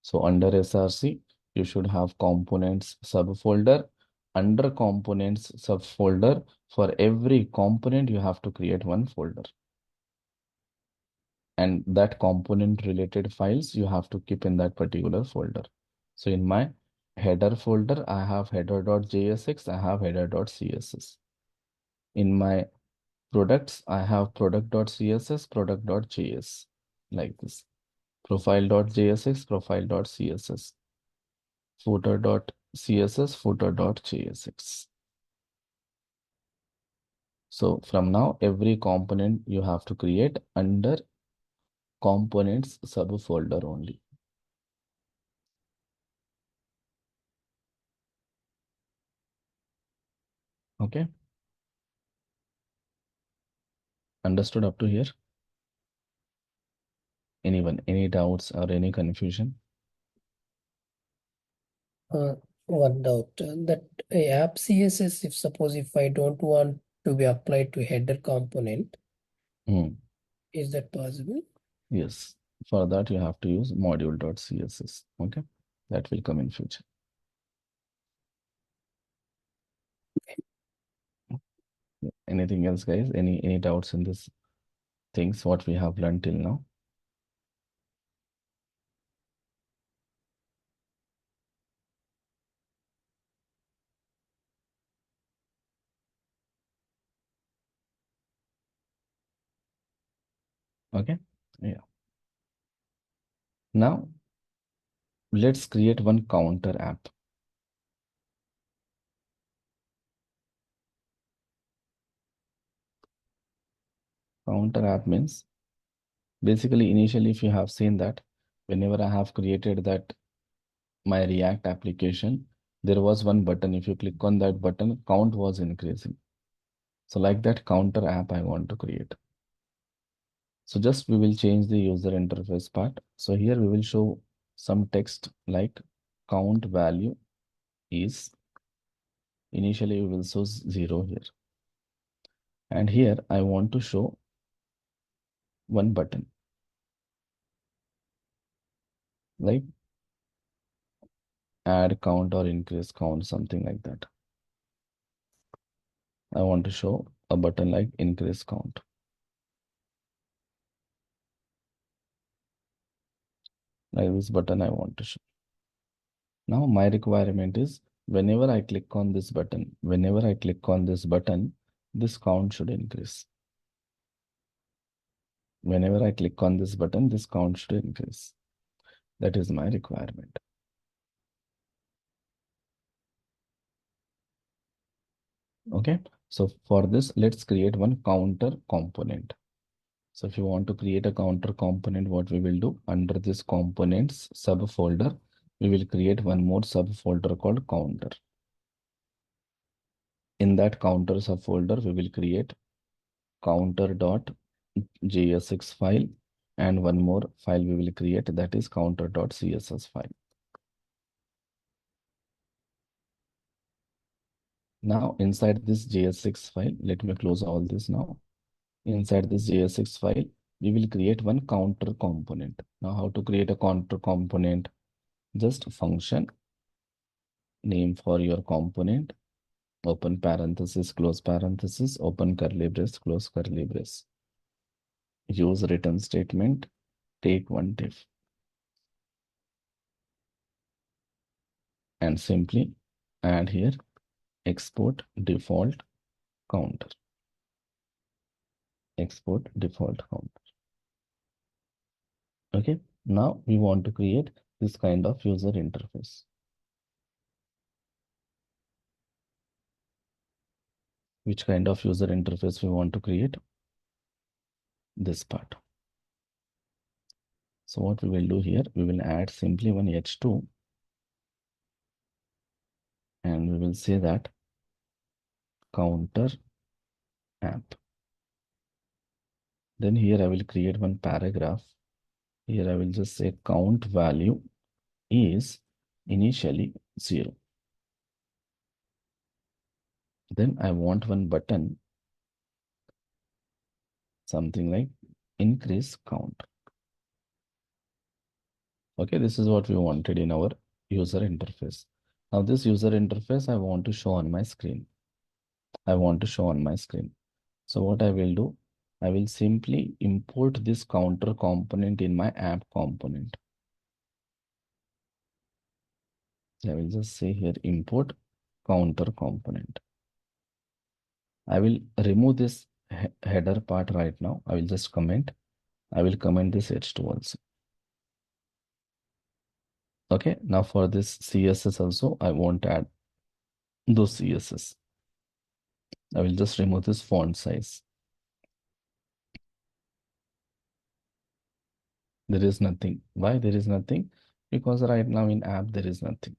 So under SRC, you should have components subfolder. Under components subfolder, for every component, you have to create one folder. And that component related files you have to keep in that particular folder. So in my header folder, I have header.jsx, I have header.css. In my products, I have product.css, product.js, like this. Profile.jsx, profile.css. Footer.css, footer.jsx. So from now, every component you have to create under components subfolder only. Okay. Understood up to here? Anyone, any doubts or any confusion? One doubt that app CSS, if suppose if I don't want to be applied to header component, is that possible? Yes. For that, you have to use module.css. Okay. That will come in future. Anything else, guys? Any doubts in this things what we have learned till now? Okay. Yeah. Now let's create one counter app. Counter app means basically initially if you have seen that whenever I have created that my React application, there was one button. If you click on that button, count was increasing. So like that counter app I want to create. So just we will change the user interface part. So here we will show some text like count value is, initially we will show 0 here. And here I want to show one button, like add count or increase count, something like that. I want to show a button like increase count. Like this button I want to show. Now my requirement is whenever I click on this button, this count should increase. Whenever I click on this button, this count should increase. That is my requirement. Okay. So for this, let's create one counter component. So if you want to create a counter component, what we will do under this components subfolder, we will create one more subfolder called counter. In that counter subfolder, we will create counter.jsx file, and one more file we will create, that is counter.css file. Now inside this JSX file, let me close all this now. Inside this JSX file, we will create one counter component. Now how to create a counter component? Just function name for your component, open parenthesis, close parenthesis, open curly brace, close curly brace. Use return statement, take one div. And simply add here export default counter. Export default counter. Okay, now we want to create this kind of user interface. Which kind of user interface we want to create? This part. So what we will do here, we will add simply one h2, and we will say that counter app. Then here I will create one paragraph. Here I will just say count value is initially 0. Then I want one button, something like increase count. Okay, this is what we wanted in our user interface. Now this user interface I want to show on my screen. So what I will do, I will simply import this counter component in my app component. I will just say here import counter component. I will remove this header part right now. I will just comment. I will comment this h2 also. Okay, now for this CSS also, I won't add those CSS. I will just remove this font size. There is nothing. Why there is nothing? Because right now in app there is nothing.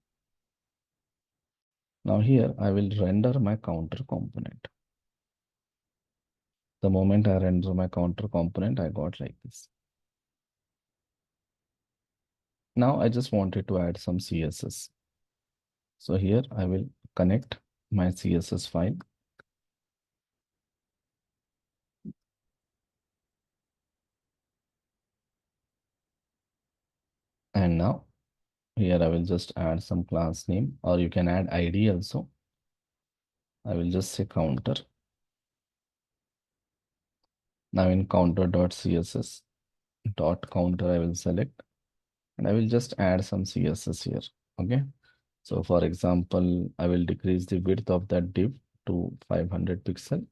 Now here I will render my counter component. The moment I render my counter component, I got like this. Now I just wanted to add some CSS. So here I will connect my CSS file. And now here I will just add some class name, or you can add ID also. I will just say counter. Now in counter.css dot counter, I will select, and I will just add some CSS here. Okay. So for example, I will decrease the width of that div to 500 pixel.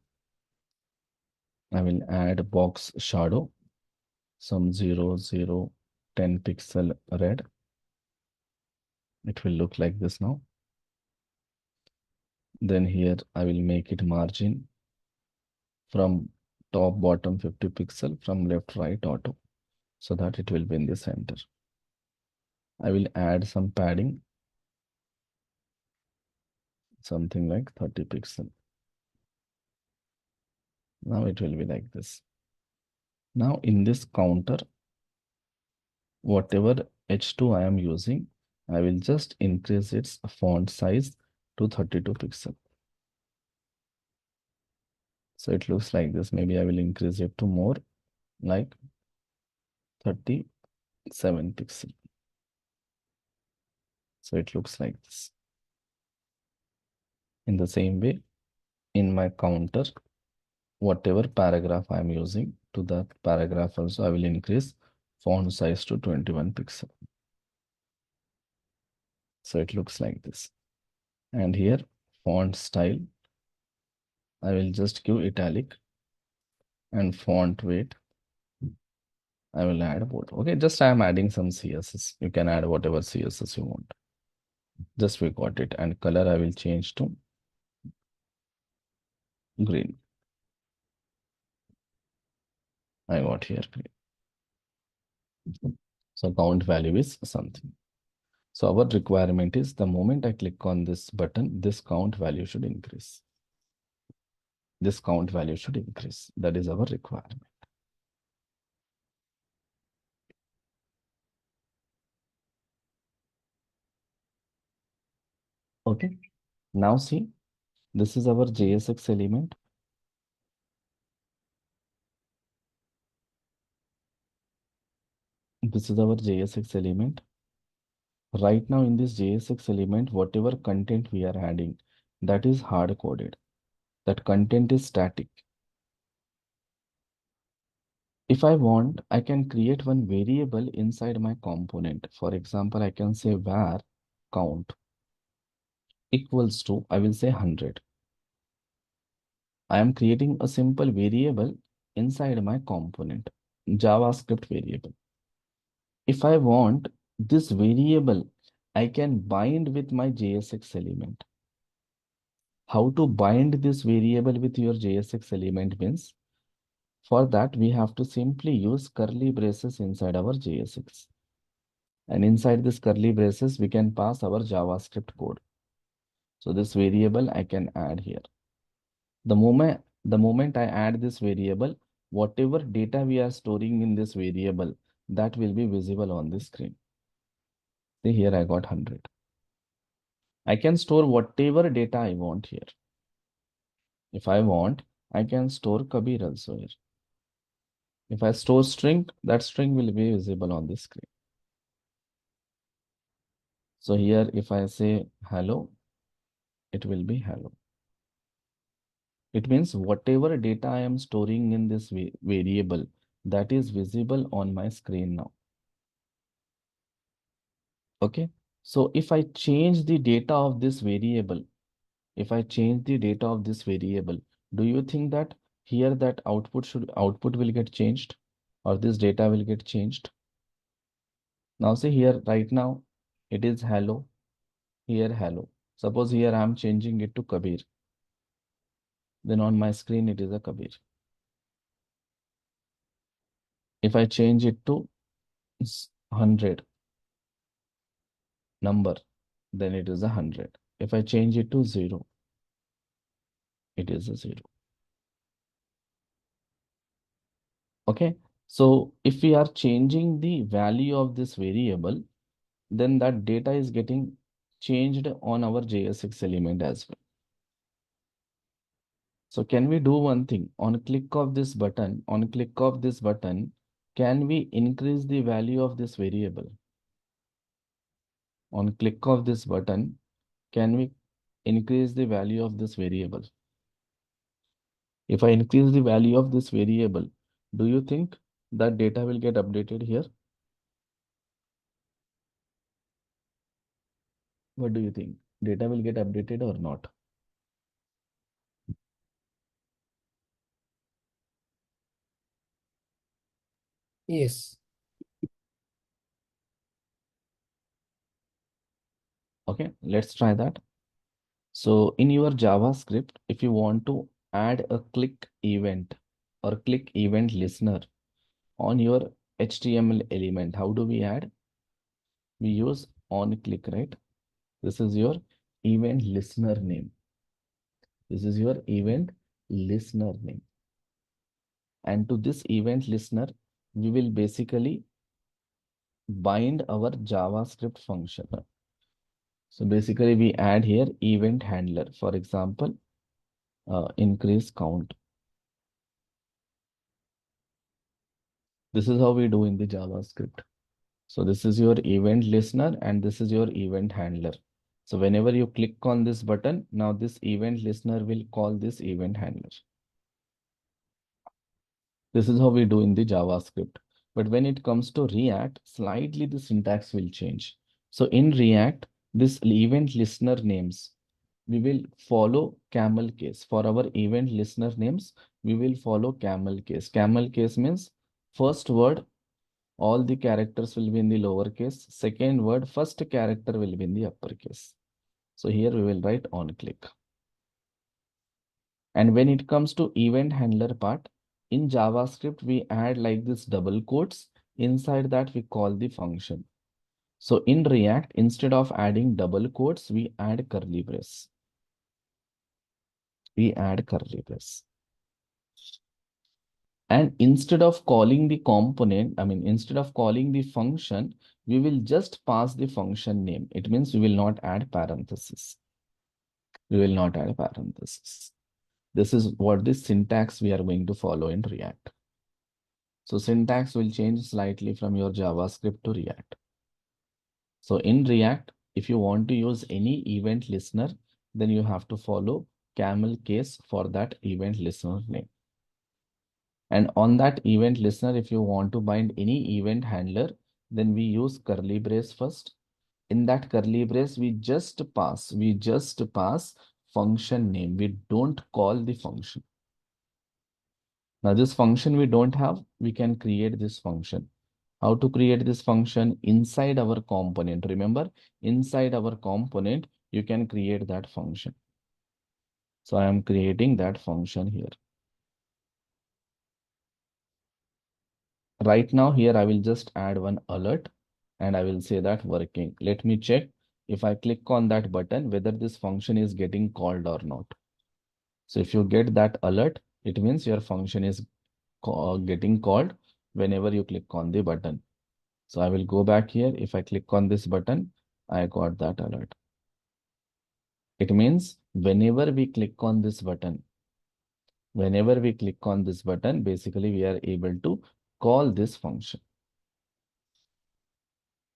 I will add box shadow, some 0, 0, 10 pixel red. It will look like this now. Then here I will make it margin from top bottom 50 pixel, from left right auto, so that it will be in the center. I will add some padding, something like 30 pixel. Now it will be like this. Now in this counter, whatever H2 I am using, I will just increase its font size to 32 pixel. So it looks like this. Maybe I will increase it to more, like 37 pixel. So it looks like this. In the same way, in my counter, whatever paragraph I am using, to that paragraph also I will increase font size to 21 pixel. So it looks like this. And here, font style, I will just give italic, and font weight, I will add bold. Okay, just I am adding some CSS. You can add whatever CSS you want. Just we got it. And color I will change to green. I got here green. So count value is something. So our requirement is the moment I click on this button, this count value should increase. This count value should increase. That is our requirement. Okay. Now see, this is our JSX element. This is our JSX element. Right now in this JSX element, whatever content we are adding, that is hard coded. That content is static. If I want, I can create one variable inside my component. For example, I can say var count equals to, I will say 100. I am creating a simple variable inside my component, JavaScript variable. If I want this variable, I can bind with my JSX element. How to bind this variable with your JSX element means, for that we have to simply use curly braces inside our JSX. And inside this curly braces, we can pass our JavaScript code. So this variable I can add here. The moment I add this variable, whatever data we are storing in this variable, that will be visible on the screen. See here I got 100. I can store whatever data I want here. If I want, I can store Kabir also here. If I store string, that string will be visible on the screen. So here if I say hello, it will be hello. It means whatever data I am storing in this variable, that is visible on my screen now. Okay. So if I change the data of this variable, do you think that here that output will get changed, or this data will get changed? Now see here right now it is hello, here hello. Suppose here I am changing it to Kabir. Then on my screen it is a Kabir. If I change it to 100 number, then it is 100. If I change it to 0, it is a 0. Okay. So if we are changing the value of this variable, then that data is getting changed on our JSX element as well. So can we do one thing? On click of this button, can we increase the value of this variable? On click of this button, can we increase the value of this variable? If I increase the value of this variable, do you think that data will get updated here? What do you think? Data will get updated or not? Yes. Okay, let's try that. So in your JavaScript, if you want to add a click event or click event listener on your HTML element, how do we add? we use onClick, right? This is your event listener name. This is your event listener name. And to this event listener, we will basically bind our JavaScript function. So basically we add here event handler, for example, increase count. This is how we do in the JavaScript. So this is your event listener and this is your event handler. So whenever you click on this button, now this event listener will call this event handler. This is how we do in the JavaScript. But when it comes to React, slightly the syntax will change. So in React, this event listener names, we will follow camel case. For our event listener names, we will follow camel case. Camel case means first word, all the characters will be in the lowercase. Second word, first character will be in the uppercase. So here we will write onClick. And when it comes to event handler part, in JavaScript, we add like this double quotes. Inside that, we call the function. So in React, instead of adding double quotes, we add curly brace. We add curly brace. And instead of calling the component, instead of calling the function, we will just pass the function name. It means we will not add parentheses. We will not add parentheses. This is what the syntax we are going to follow in React. So syntax will change slightly from your JavaScript to React. So in React, if you want to use any event listener, then you have to follow camel case for that event listener name. And on that event listener, if you want to bind any event handler, then we use curly brace first. In that curly brace, we just pass function name. We don't call the function. Now this function we don't have, we can create this function. How to create this function? Inside our component. Remember, inside our component, you can create that function. So I am creating that function here. Right now here, I will just add one alert and I will say that working. Let me check if I click on that button, whether this function is getting called or not. So if you get that alert, it means your function is getting called whenever you click on the button. So I will go back here. If I click on this button, I got that alert. It means whenever we click on this button, basically we are able to call this function.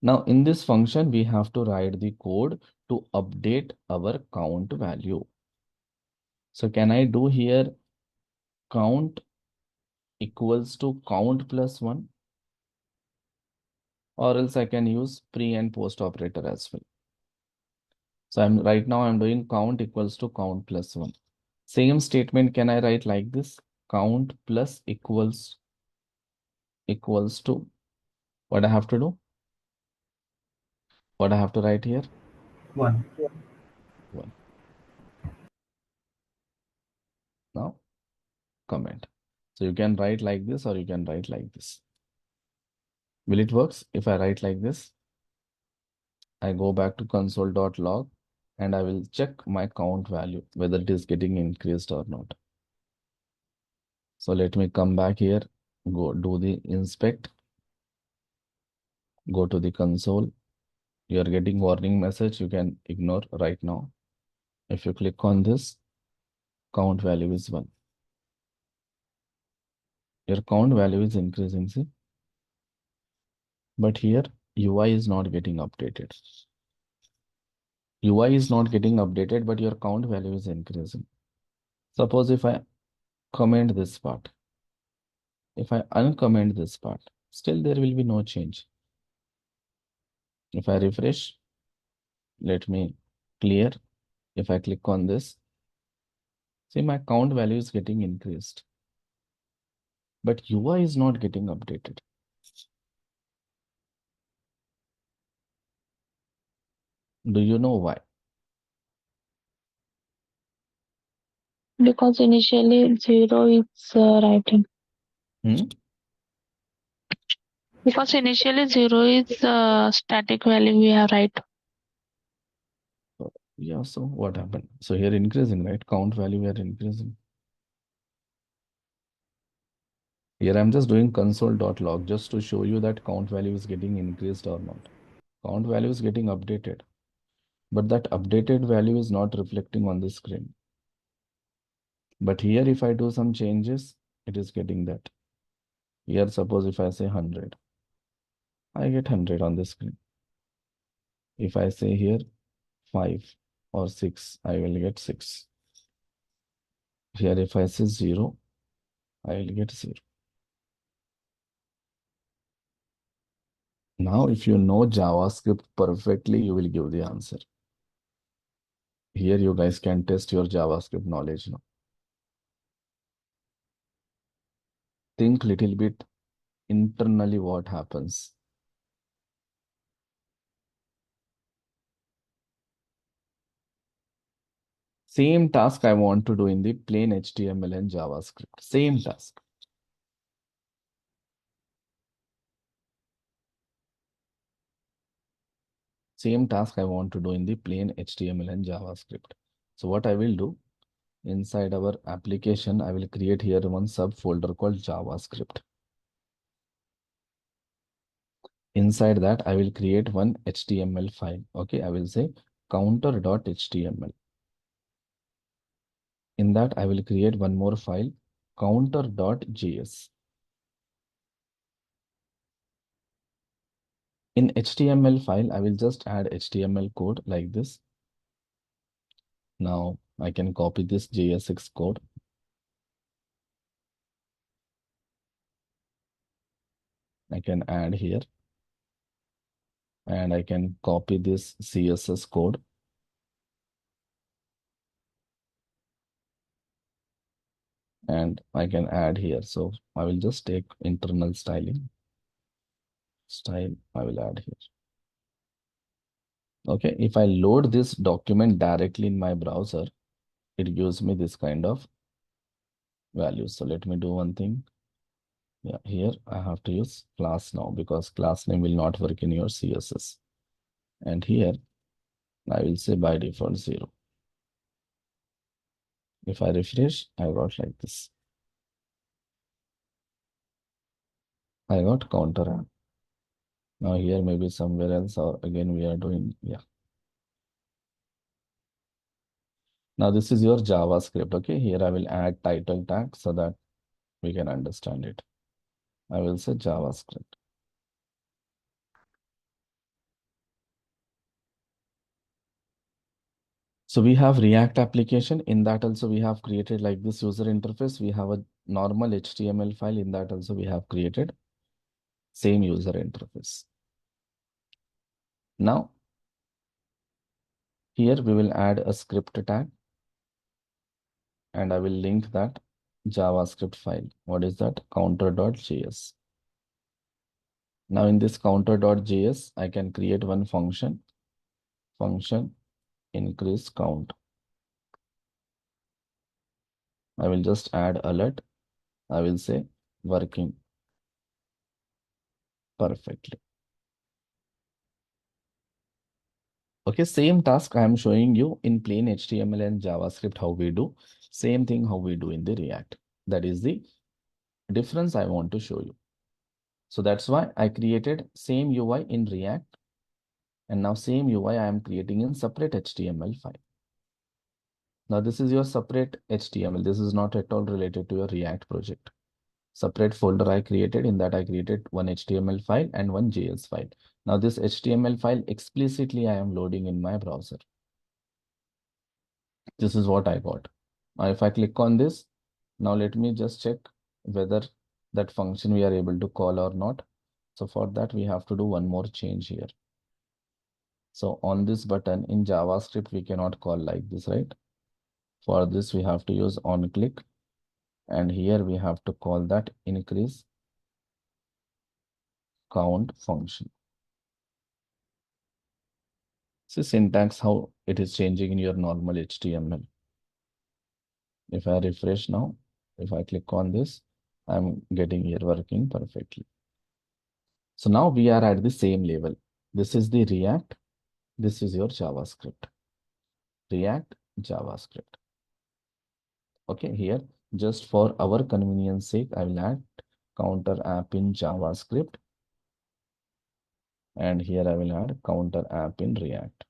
Now in this function, we have to write the code to update our count value. So can I do here count equals to count plus 1? Or else I can use pre and post operator as well. So right now I'm doing count equals to count plus 1. Same statement can I write like this? Count plus equals to what I have to do? What I have to write here? 1. 1. Now comment. So you can write like this or you can write like this. Will it works if I write like this? I go back to console.log and I will check my count value, whether it is getting increased or not. So let me come back here, go do the inspect, go to the console. You are getting warning message, you can ignore right now. If you click on this, count value is 1. Your count value is increasing, see? But here UI is not getting updated. UI is not getting updated, but your count value is increasing. Suppose if I comment this part, if I uncomment this part, still there will be no change. If I refresh, let me clear. If I click on this, see my count value is getting increased, but UI is not getting updated. Do you know why? Because initially 0 is writing. Because initially 0 is static value we have, right? Yeah, so what happened? So here increasing, right? Count value we are increasing. Here I'm just doing console.log just to show you that count value is getting increased or not. Count value is getting updated, but that updated value is not reflecting on the screen. But here if I do some changes, it is getting that. Here suppose if I say 100, I get 100 on the screen. If I say here 5 or 6, I will get 6. Here if I say 0, I will get 0. Now, if you know JavaScript perfectly, you will give the answer. Here you guys can test your JavaScript knowledge now. Think little bit internally what happens. Same task I want to do in the plain HTML and JavaScript. Same task. Same task I want to do in the plain HTML and JavaScript. So what I will do, inside our application, I will create here one subfolder called JavaScript. Inside that, I will create one HTML file. Okay, I will say counter.html. In that, I will create one more file, counter.js. In HTML file, I will just add HTML code like this. Now I can copy this JSX code. I can add here. And I can copy this CSS code. And I can add here. So I will just take internal styling. Style, I will add here. Okay, if I load this document directly in my browser, it gives me this kind of values. So let me do one thing. Yeah, here I have to use class now because class name will not work in your CSS. And here I will say by default 0. If I refresh, I got like this. I got counter app. Now here maybe somewhere else or again we are doing, yeah. Now this is your JavaScript, okay? Here I will add title tag so that we can understand it. I will say JavaScript. So we have React application. In that also we have created like this user interface. We have a normal HTML file. In that also we have created same user interface. Now, here we will add a script tag and I will link that JavaScript file. What is that? Counter.js. Now in this counter.js, I can create one function increase count. I will just add alert. I will say working perfectly. Okay, same task I am showing you in plain HTML and JavaScript how we do. Same thing how we do in the React. That is the difference I want to show you. So that's why I created same UI in React. And now same UI I am creating in separate HTML file. Now this is your separate HTML. This is not at all related to your React project. Separate folder I created. In that I created one HTML file and one JS file. Now this HTML file explicitly I am loading in my browser. This is what I got. Now if I click on this, now let me just check whether that function we are able to call or not. So for that we have to do one more change here. So on this button in JavaScript, we cannot call like this, right? For this, we have to use onClick. And here we have to call that increase count function. See syntax, how it is changing in your normal HTML. If I refresh now, if I click on this, I'm getting here working perfectly. So now we are at the same level. This is the React. This is your JavaScript. React JavaScript. Okay, here just for our convenience sake, I will add counter app in JavaScript. And here I will add counter app in React.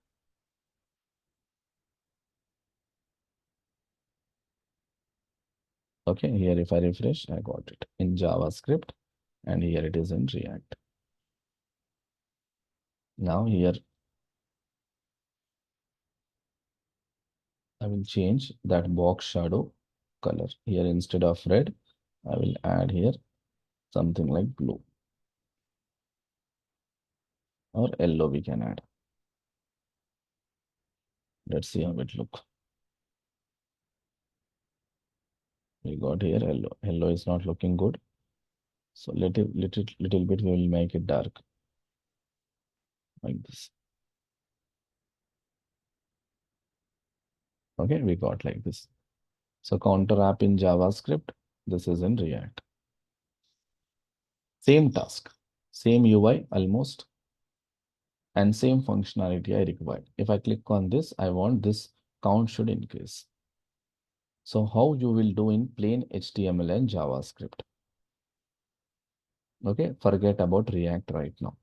Okay, here if I refresh, I got it in JavaScript, and here it is in React. Now here I will change that box shadow color. Here instead of red, I will add here something like blue or yellow we can add. Let's see how it looks. We got here yellow. Yellow is not looking good. So little bit we will make it dark like this. Okay, we got like this. So counter app in JavaScript, this is in React. Same task, same UI almost, and same functionality I require. If I click on this, I want this count should increase. So how you will do in plain HTML and JavaScript. Okay, forget about React right now.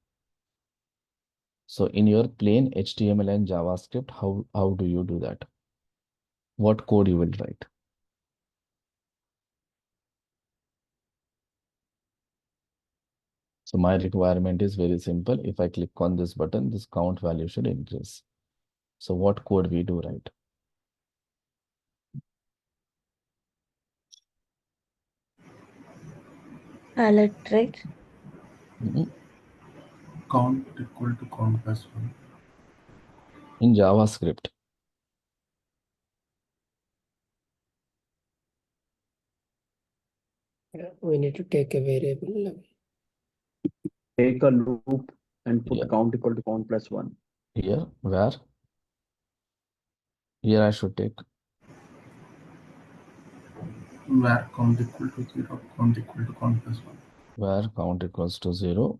So in your plain HTML and JavaScript, how do you do that? What code you will write? So my requirement is very simple. If I click on this button, this count value should increase. So what code we do write? Palette, right? Count equal to count plus 1. In JavaScript. Yeah, we need to take a variable. Take a loop and put Yeah. count equal to count plus 1. Here, where? Here I should take Where count equal to 0, count equal to count plus 1. where count equals to 0,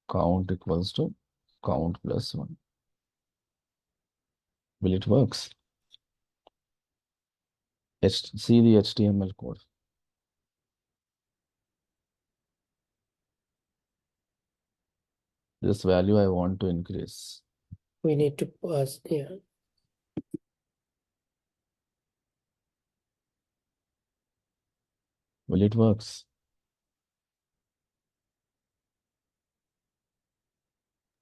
count equals to count plus 1. Will it works? See the HTML code. This value I want to increase. We need to pass, yeah. Will it works?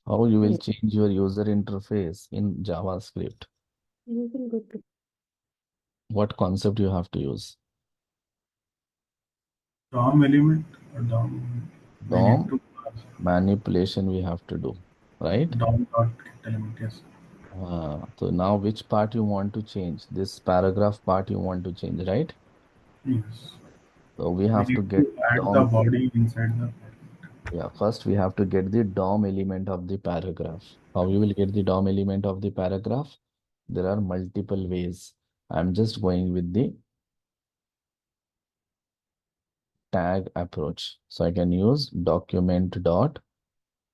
How you will change your user interface in JavaScript? What concept you have to use? DOM element or DOM. We need DOM to manipulation we have to do, right? DOM dot get element, yes. So now which part you want to change? This paragraph part you want to change, right? Yes. So we We have to need get to add the DOM. body inside the Yeah, first we have to get the DOM element of the paragraph. How you will get the DOM element of the paragraph? There are multiple ways. I'm just going with the tag approach. So I can use document dot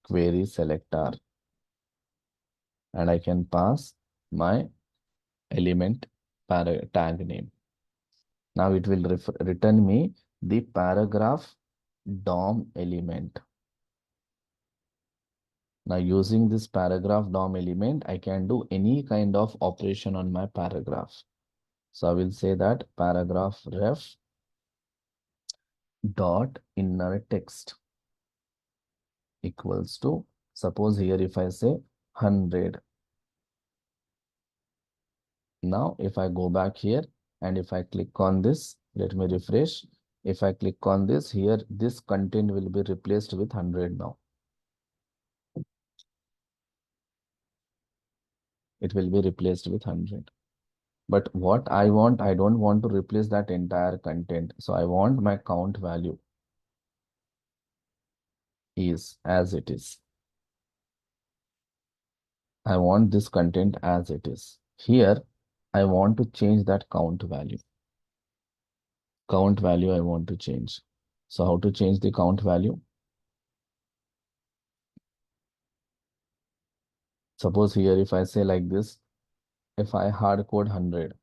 query selector, and I can pass my element tag name. Now it will return me the paragraph DOM element. Now using this paragraph DOM element, I can do any kind of operation on my paragraph. So I will say that paragraph ref dot inner text equals to, suppose here if I say 100. Now if I go back here and if I click on this, let me refresh. If I click on this here, this content will be replaced with 100 now. It will be replaced with 100. But what I want, I don't want to replace that entire content. So I want my count value is as it is. I want this content as it is. Here, I want to change that count value. Count value I want to change. So how to change the count value? Suppose here if I say like this, if I hard code 100,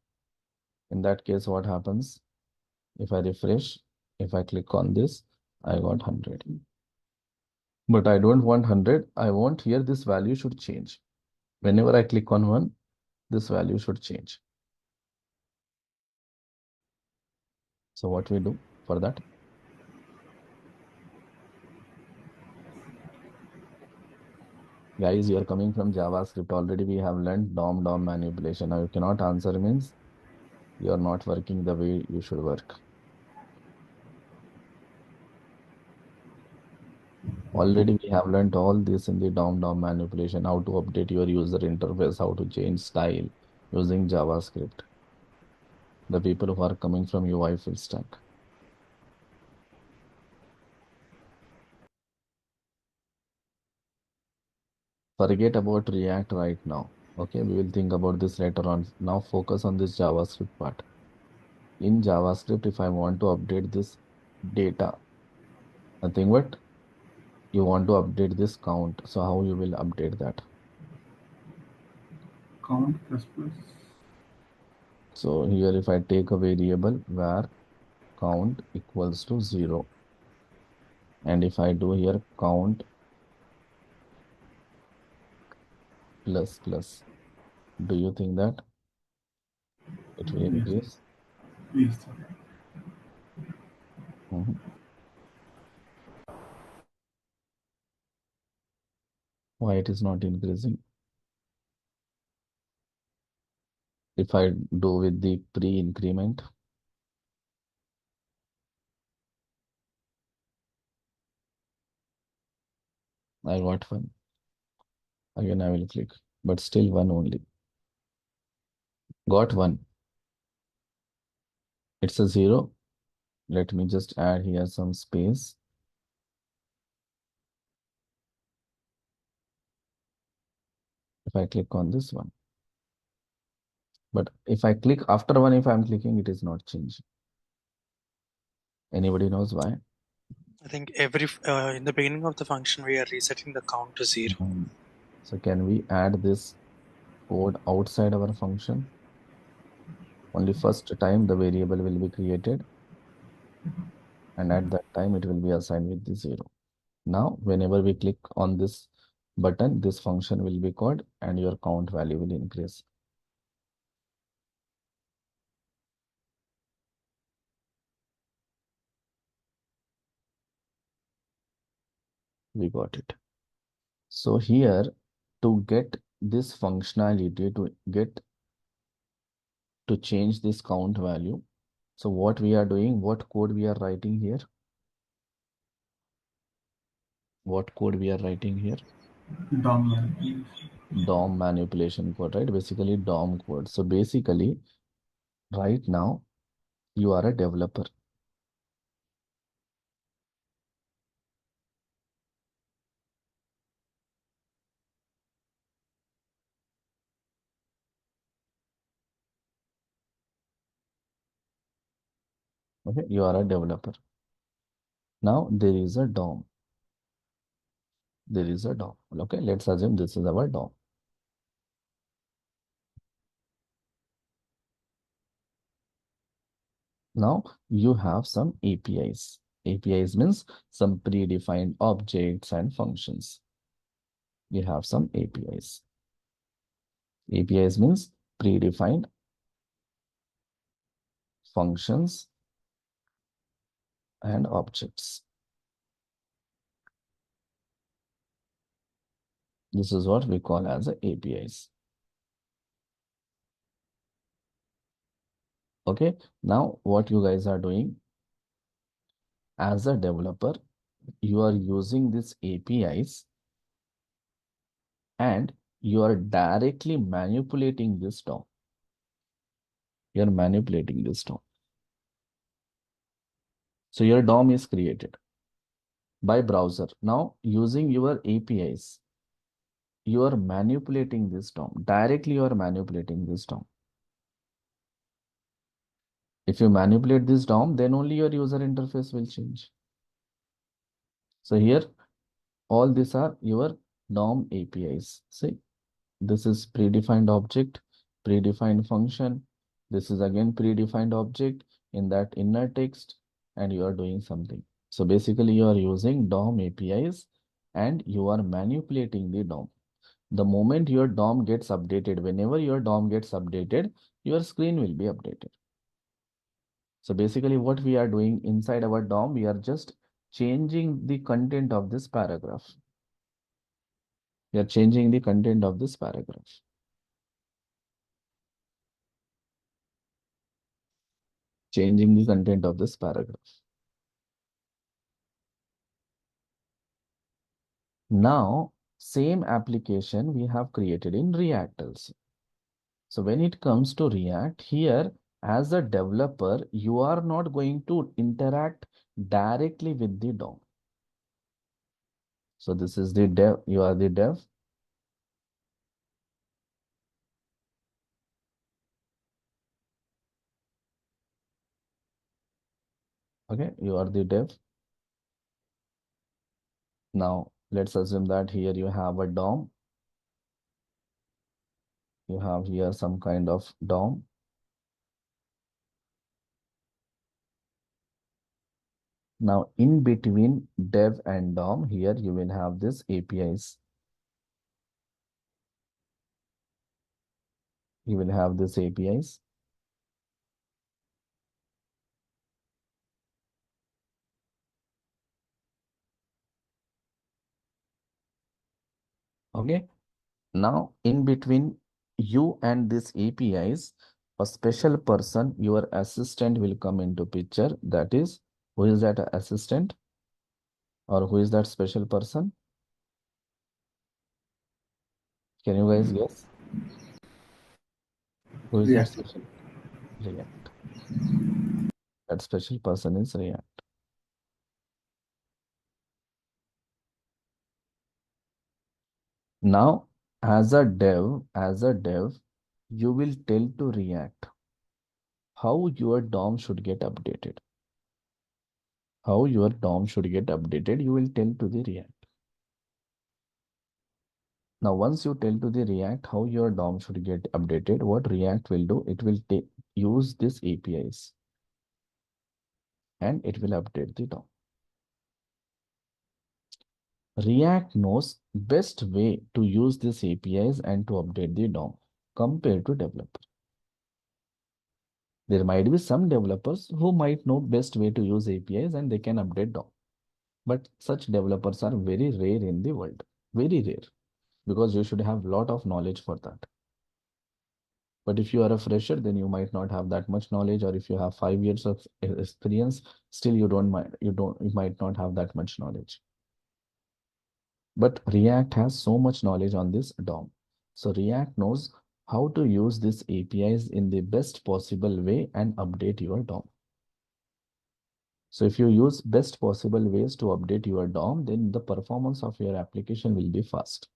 in that case what happens? If I refresh, if I click on this, I got 100. But I don't want 100. I want here this value should change. Whenever I click on 1, this value should change. So what we do for that? Guys, you are coming from JavaScript. Already we have learned DOM manipulation. Now you cannot answer means you are not working the way you should work. Already we have learned all this in the DOM manipulation, how to update your user interface, how to change style using JavaScript. The people who are coming from UI full stack. Forget about React right now. Okay, we will think about this later on. Now focus on this JavaScript part. In JavaScript, if I want to update this data, nothing but you want to update this count. So how you will update that? Count plus plus. So here if I take a variable where count equals to 0, and if I do here count plus plus, do you think that it will Yes. increase? Yes, sir. Why it is not increasing? If I do with the pre-increment, I got 1. Again, I will click, but still 1 only. Got 1. It's a 0. Let me just add here some space. If I click on this one. But if I click after 1, if I'm clicking, it is not changing. Anybody knows why? I think in the beginning of the function, we are resetting the count to 0. So can we add this code outside our function? Only first time the variable will be created. And at that time, it will be assigned with the 0. Now, whenever we click on this button, this function will be called and your count value will increase. We got it. So here, to get this functionality, to change this count value, so what we are doing, what code we are writing here? What code we are writing here? DOM manipulation. DOM manipulation code, right? Basically DOM code. So basically, right now, you are a developer. Okay, you are a developer. Now there is a DOM. There is a DOM. Okay, let's assume this is our DOM. Now you have some APIs. APIs means some predefined objects and functions. You have some APIs. APIs means predefined functions and objects. This is what we call as APIs. Okay, now what you guys are doing as a developer, you are using these APIs and you are directly manipulating this DOM. You are manipulating this DOM. So your DOM is created by browser. Now using your APIs, you are manipulating this DOM. Directly you are manipulating this DOM. If you manipulate this DOM, then only your user interface will change. So here, all these are your DOM APIs. See, This is predefined object, predefined function. This is again predefined object in that inner text, and you are doing something. So basically you are using DOM APIs and you are manipulating the DOM. The moment your DOM gets updated, whenever your DOM gets updated, your screen will be updated. So basically what we are doing inside our DOM, we are just changing the content of this paragraph. We are changing the content of this paragraph. Changing the content of this paragraph. Now, same application we have created in React also. So when it comes to React, here as a developer, you are not going to interact directly with the DOM. So this is the dev, you are the dev. Okay, you are the dev. Now, let's assume that here you have a DOM. You have here some kind of DOM. Now, in between dev and DOM, here you will have this APIs. You will have this APIs. Okay. Now, in between you and this APIs, a special person, your assistant will come into picture. That is, who is that assistant? Or who is that special person? Can you guys guess? Who is that special? React. That special person is React. Now, as a dev, you will tell to React how your DOM should get updated. How your DOM should get updated, you will tell to the React. Now, once you tell to the React how your DOM should get updated, what React will do, it will use this APIs and it will update the DOM. React knows best way to use these APIs and to update the DOM compared to developer. There might be some developers who might know best way to use APIs and they can update DOM. But such developers are very rare in the world. Very rare. Because you should have a lot of knowledge for that. But if you are a fresher, then you might not have that much knowledge, or if you have 5 years of experience, still you might not have that much knowledge. But React has so much knowledge on this DOM. So React knows how to use these APIs in the best possible way and update your DOM. So if you use best possible ways to update your DOM, then the performance of your application will be fast.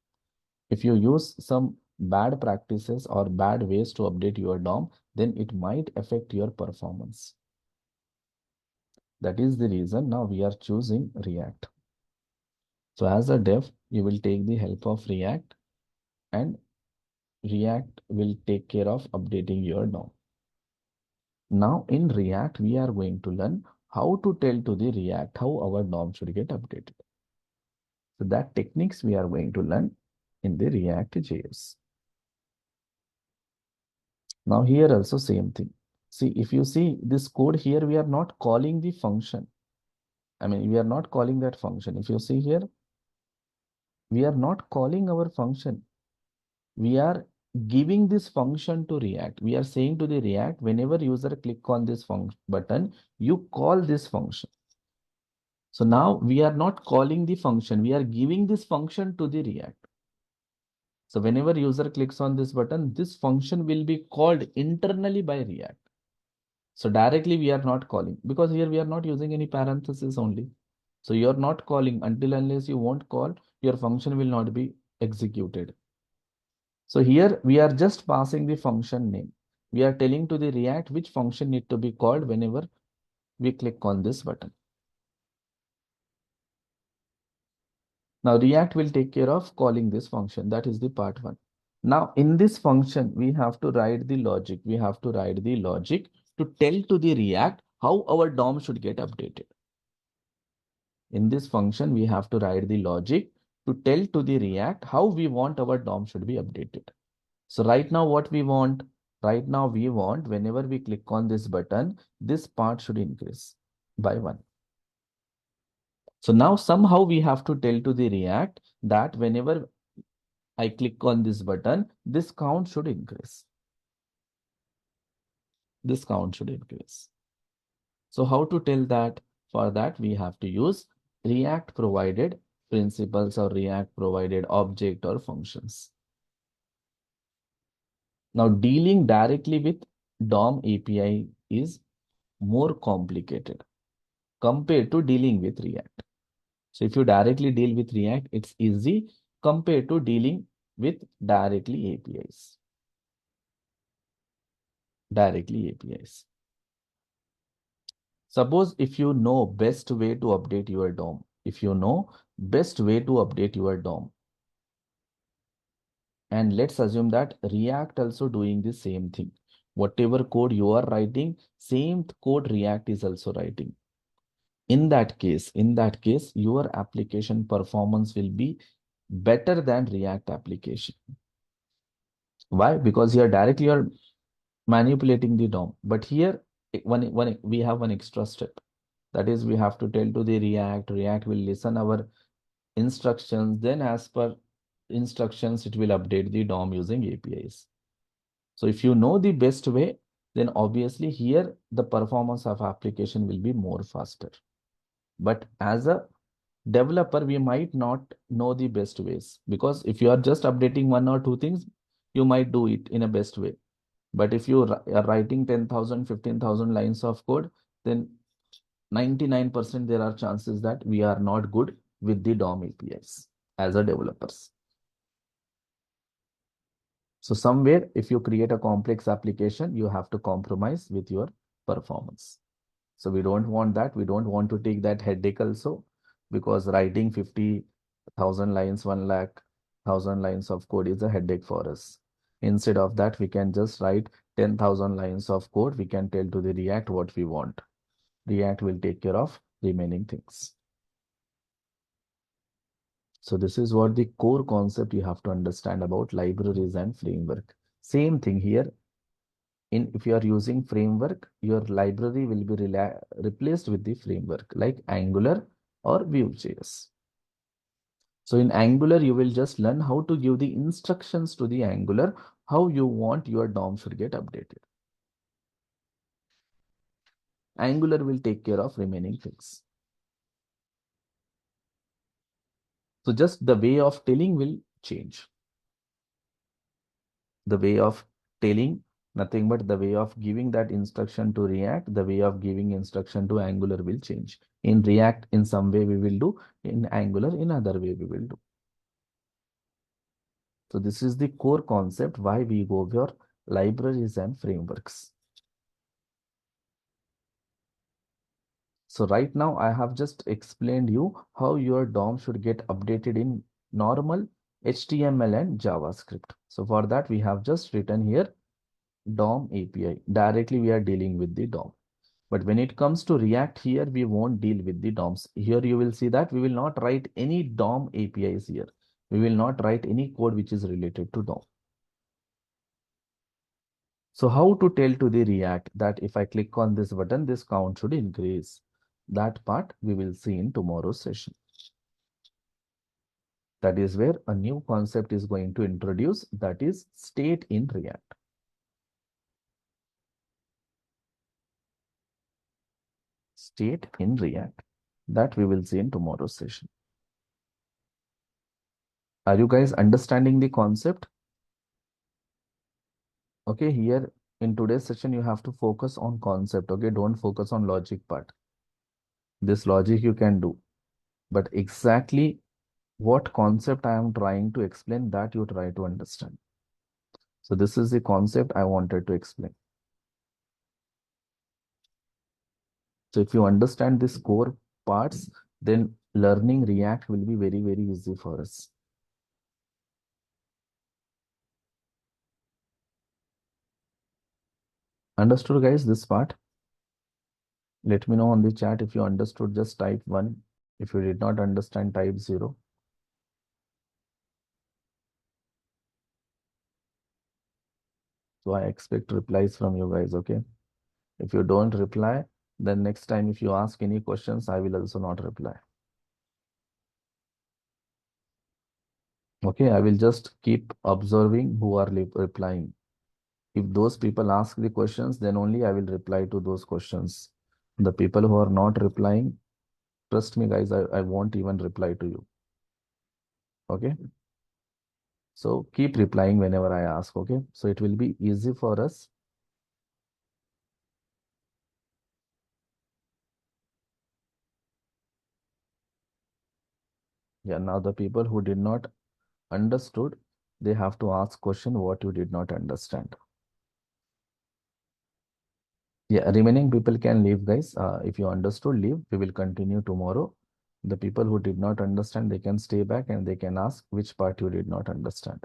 If you use some bad practices or bad ways to update your DOM, then it might affect your performance. That is the reason now we are choosing React. So as a dev, you will take the help of React and React will take care of updating your DOM. Now in React, we are going to learn how to tell to the React how our DOM should get updated. So that techniques we are going to learn in the React JS. Now here also same thing. See, if you see this code here, we are not calling the function. I mean, we are not calling that function. If you see here, we are not calling our function. We are giving this function to React. We are saying to the React, whenever user click on this function button, you call this function. So now we are not calling the function. We are giving this function to the React. So whenever user clicks on this button, this function will be called internally by React. So directly we are not calling, because here we are not using any parenthesis only. So you are not calling until unless you won't call, your function will not be executed. So here we are just passing the function name. We are telling to the React which function need to be called whenever we click on this button. Now React will take care of calling this function. That is the part one. Now in this function, we have to write the logic. We have to write the logic to tell to the React how our DOM should get updated. In this function, we have to write the logic to tell to the React how we want our DOM should be updated. So right now what we want, whenever we click on this button, this part should increase by 1. So now somehow we have to tell to the React that whenever I click on this button, this count should increase. This count should increase. So how to tell that? For that, we have to use React provided principles or React provided object or functions. Now dealing directly with DOM API is more complicated compared to dealing with React. So if you directly deal with React, it's easy compared to dealing with directly APIs. Suppose if you know best way to update your DOM, and let's assume that React also doing the same thing. Whatever code you are writing, same code React is also writing. In that case, your application performance will be better than React application. Why? Because here directly you're manipulating the DOM. But here, we have one extra step. That is, we have to tell to the React will listen our instructions. Then as per instructions, it will update the DOM using APIs. So if you know the best way, then obviously here the performance of application will be more faster. But as a developer, we might not know the best ways, because if you are just updating 1 or 2 things, you might do it in a best way. But if you are writing 10,000, 15,000 lines of code, then 99% there are chances that we are not good with the DOM APIs as a developers. So somewhere, if you create a complex application, you have to compromise with your performance. So we don't want that. We don't want to take that headache also, because writing 50,000 lines, 100,000 lines of code is a headache for us. Instead of that, we can just write 10,000 lines of code. We can tell to the React what we want. React will take care of remaining things. So this is what the core concept you have to understand about libraries and framework. Same thing here. If you are using framework, your library will be replaced with the framework like Angular or Vue.js. So in Angular, you will just learn how to give the instructions to the Angular, how you want your DOM should get updated. Angular will take care of remaining things. So just the way of telling will change. The way of telling, nothing but the way of giving that instruction to React, the way of giving instruction to Angular will change. In React, in some way we will do, in Angular, in other way we will do. So this is the core concept why we go for libraries and frameworks. So right now I have just explained you how your DOM should get updated in normal HTML and JavaScript. So for that we have just written here DOM API. Directly we are dealing with the DOM. But when it comes to React, here we won't deal with the DOMs. Here you will see that we will not write any DOM APIs here. We will not write any code which is related to DOM. So how to tell to the React that if I click on this button, this count should increase? That part we will see in tomorrow's session. That is where a new concept is going to introduce, that is state in React. State in React. That we will see in tomorrow's session. Are you guys understanding the concept? Okay, here in today's session, you have to focus on concept. Okay, don't focus on logic part. This logic you can do, but exactly what concept I am trying to explain, that you try to understand. So this is the concept I wanted to explain. So if you understand these core parts, then learning React will be very, very easy for us. Understood, guys, this part? Let me know on the chat if you understood. Just type 1. If you did not understand, type 0. So I expect replies from you guys, okay? If you don't reply, then next time if you ask any questions, I will also not reply. Okay, I will just keep observing who are replying. If those people ask the questions, then only I will reply to those questions. The people who are not replying, trust me, guys, I won't even reply to you. Okay? So keep replying whenever I ask, okay? So it will be easy for us. Yeah, now the people who did not understood, they have to ask question what you did not understand. Yeah, remaining people can leave, guys. If you understood, leave. We will continue tomorrow. The people who did not understand, they can stay back and they can ask which part you did not understand.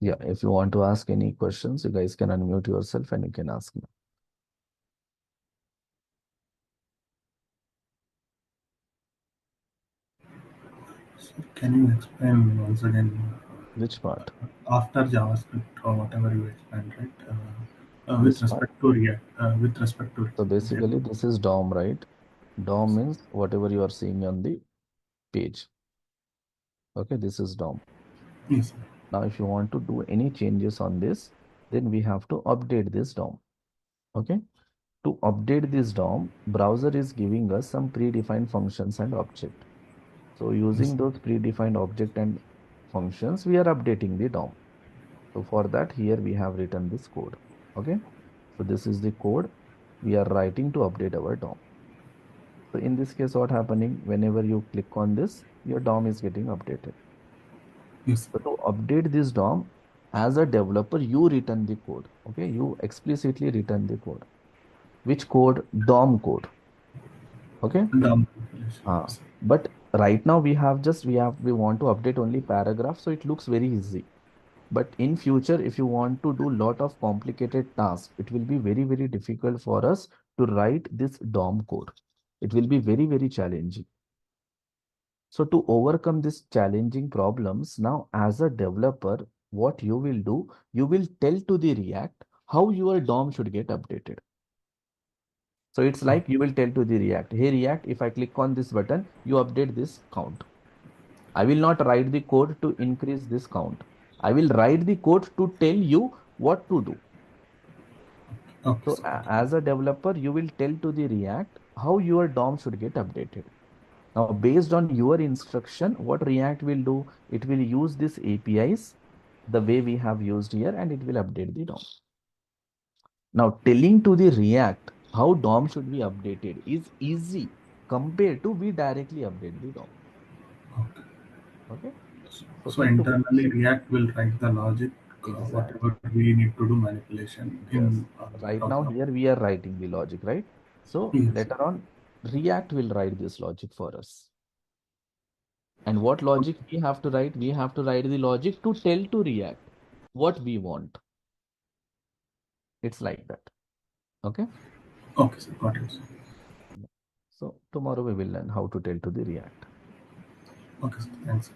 Yeah, if you want to ask any questions, you guys can unmute yourself and you can ask me. So can you explain once again Which part? after JavaScript or whatever you explained, right? With This part. respect to React, with respect to So basically, this is DOM, right? DOM means whatever you are seeing on the page. Okay, this is DOM. Yes, sir. Now, if you want to do any changes on this, then we have to update this DOM. Okay. To update this DOM, browser is giving us some predefined functions and object. So using those predefined object and functions, we are updating the DOM. So for that, here we have written this code. Okay. So this is the code we are writing to update our DOM. So in this case, what happening? Whenever you click on this, your DOM is getting updated. Yes. So to update this DOM, as a developer, you written the code. Okay. You explicitly written the code. Which code? DOM code. Okay. DOM. But right now we want to update only paragraph, so it looks very easy. But in future, if you want to do lot of complicated tasks, it will be very, very difficult for us to write this DOM code. It will be very, very challenging. So to overcome these challenging problems, now as a developer, what you will do, you will tell to the React how your DOM should get updated. So it's like you will tell to the React, hey React, if I click on this button, you update this count. I will not write the code to increase this count. I will write the code to tell you what to do. Okay, so as a developer, you will tell to the React how your DOM should get updated. Now, based on your instruction, what React will do, it will use these APIs the way we have used here, and it will update the DOM. Now, telling to the React how DOM should be updated is easy compared to we directly update the DOM. Okay. So internally, React will write the logic, whatever we need to do manipulation. Yes. Right now, here we are writing the logic, right? So later on, React will write this logic for us. And what logic we have to write? We have to write the logic to tell to React what we want. It's like that. Okay? Okay, sir. Got it. So tomorrow we will learn how to tell to the React. Okay, sir. Thanks.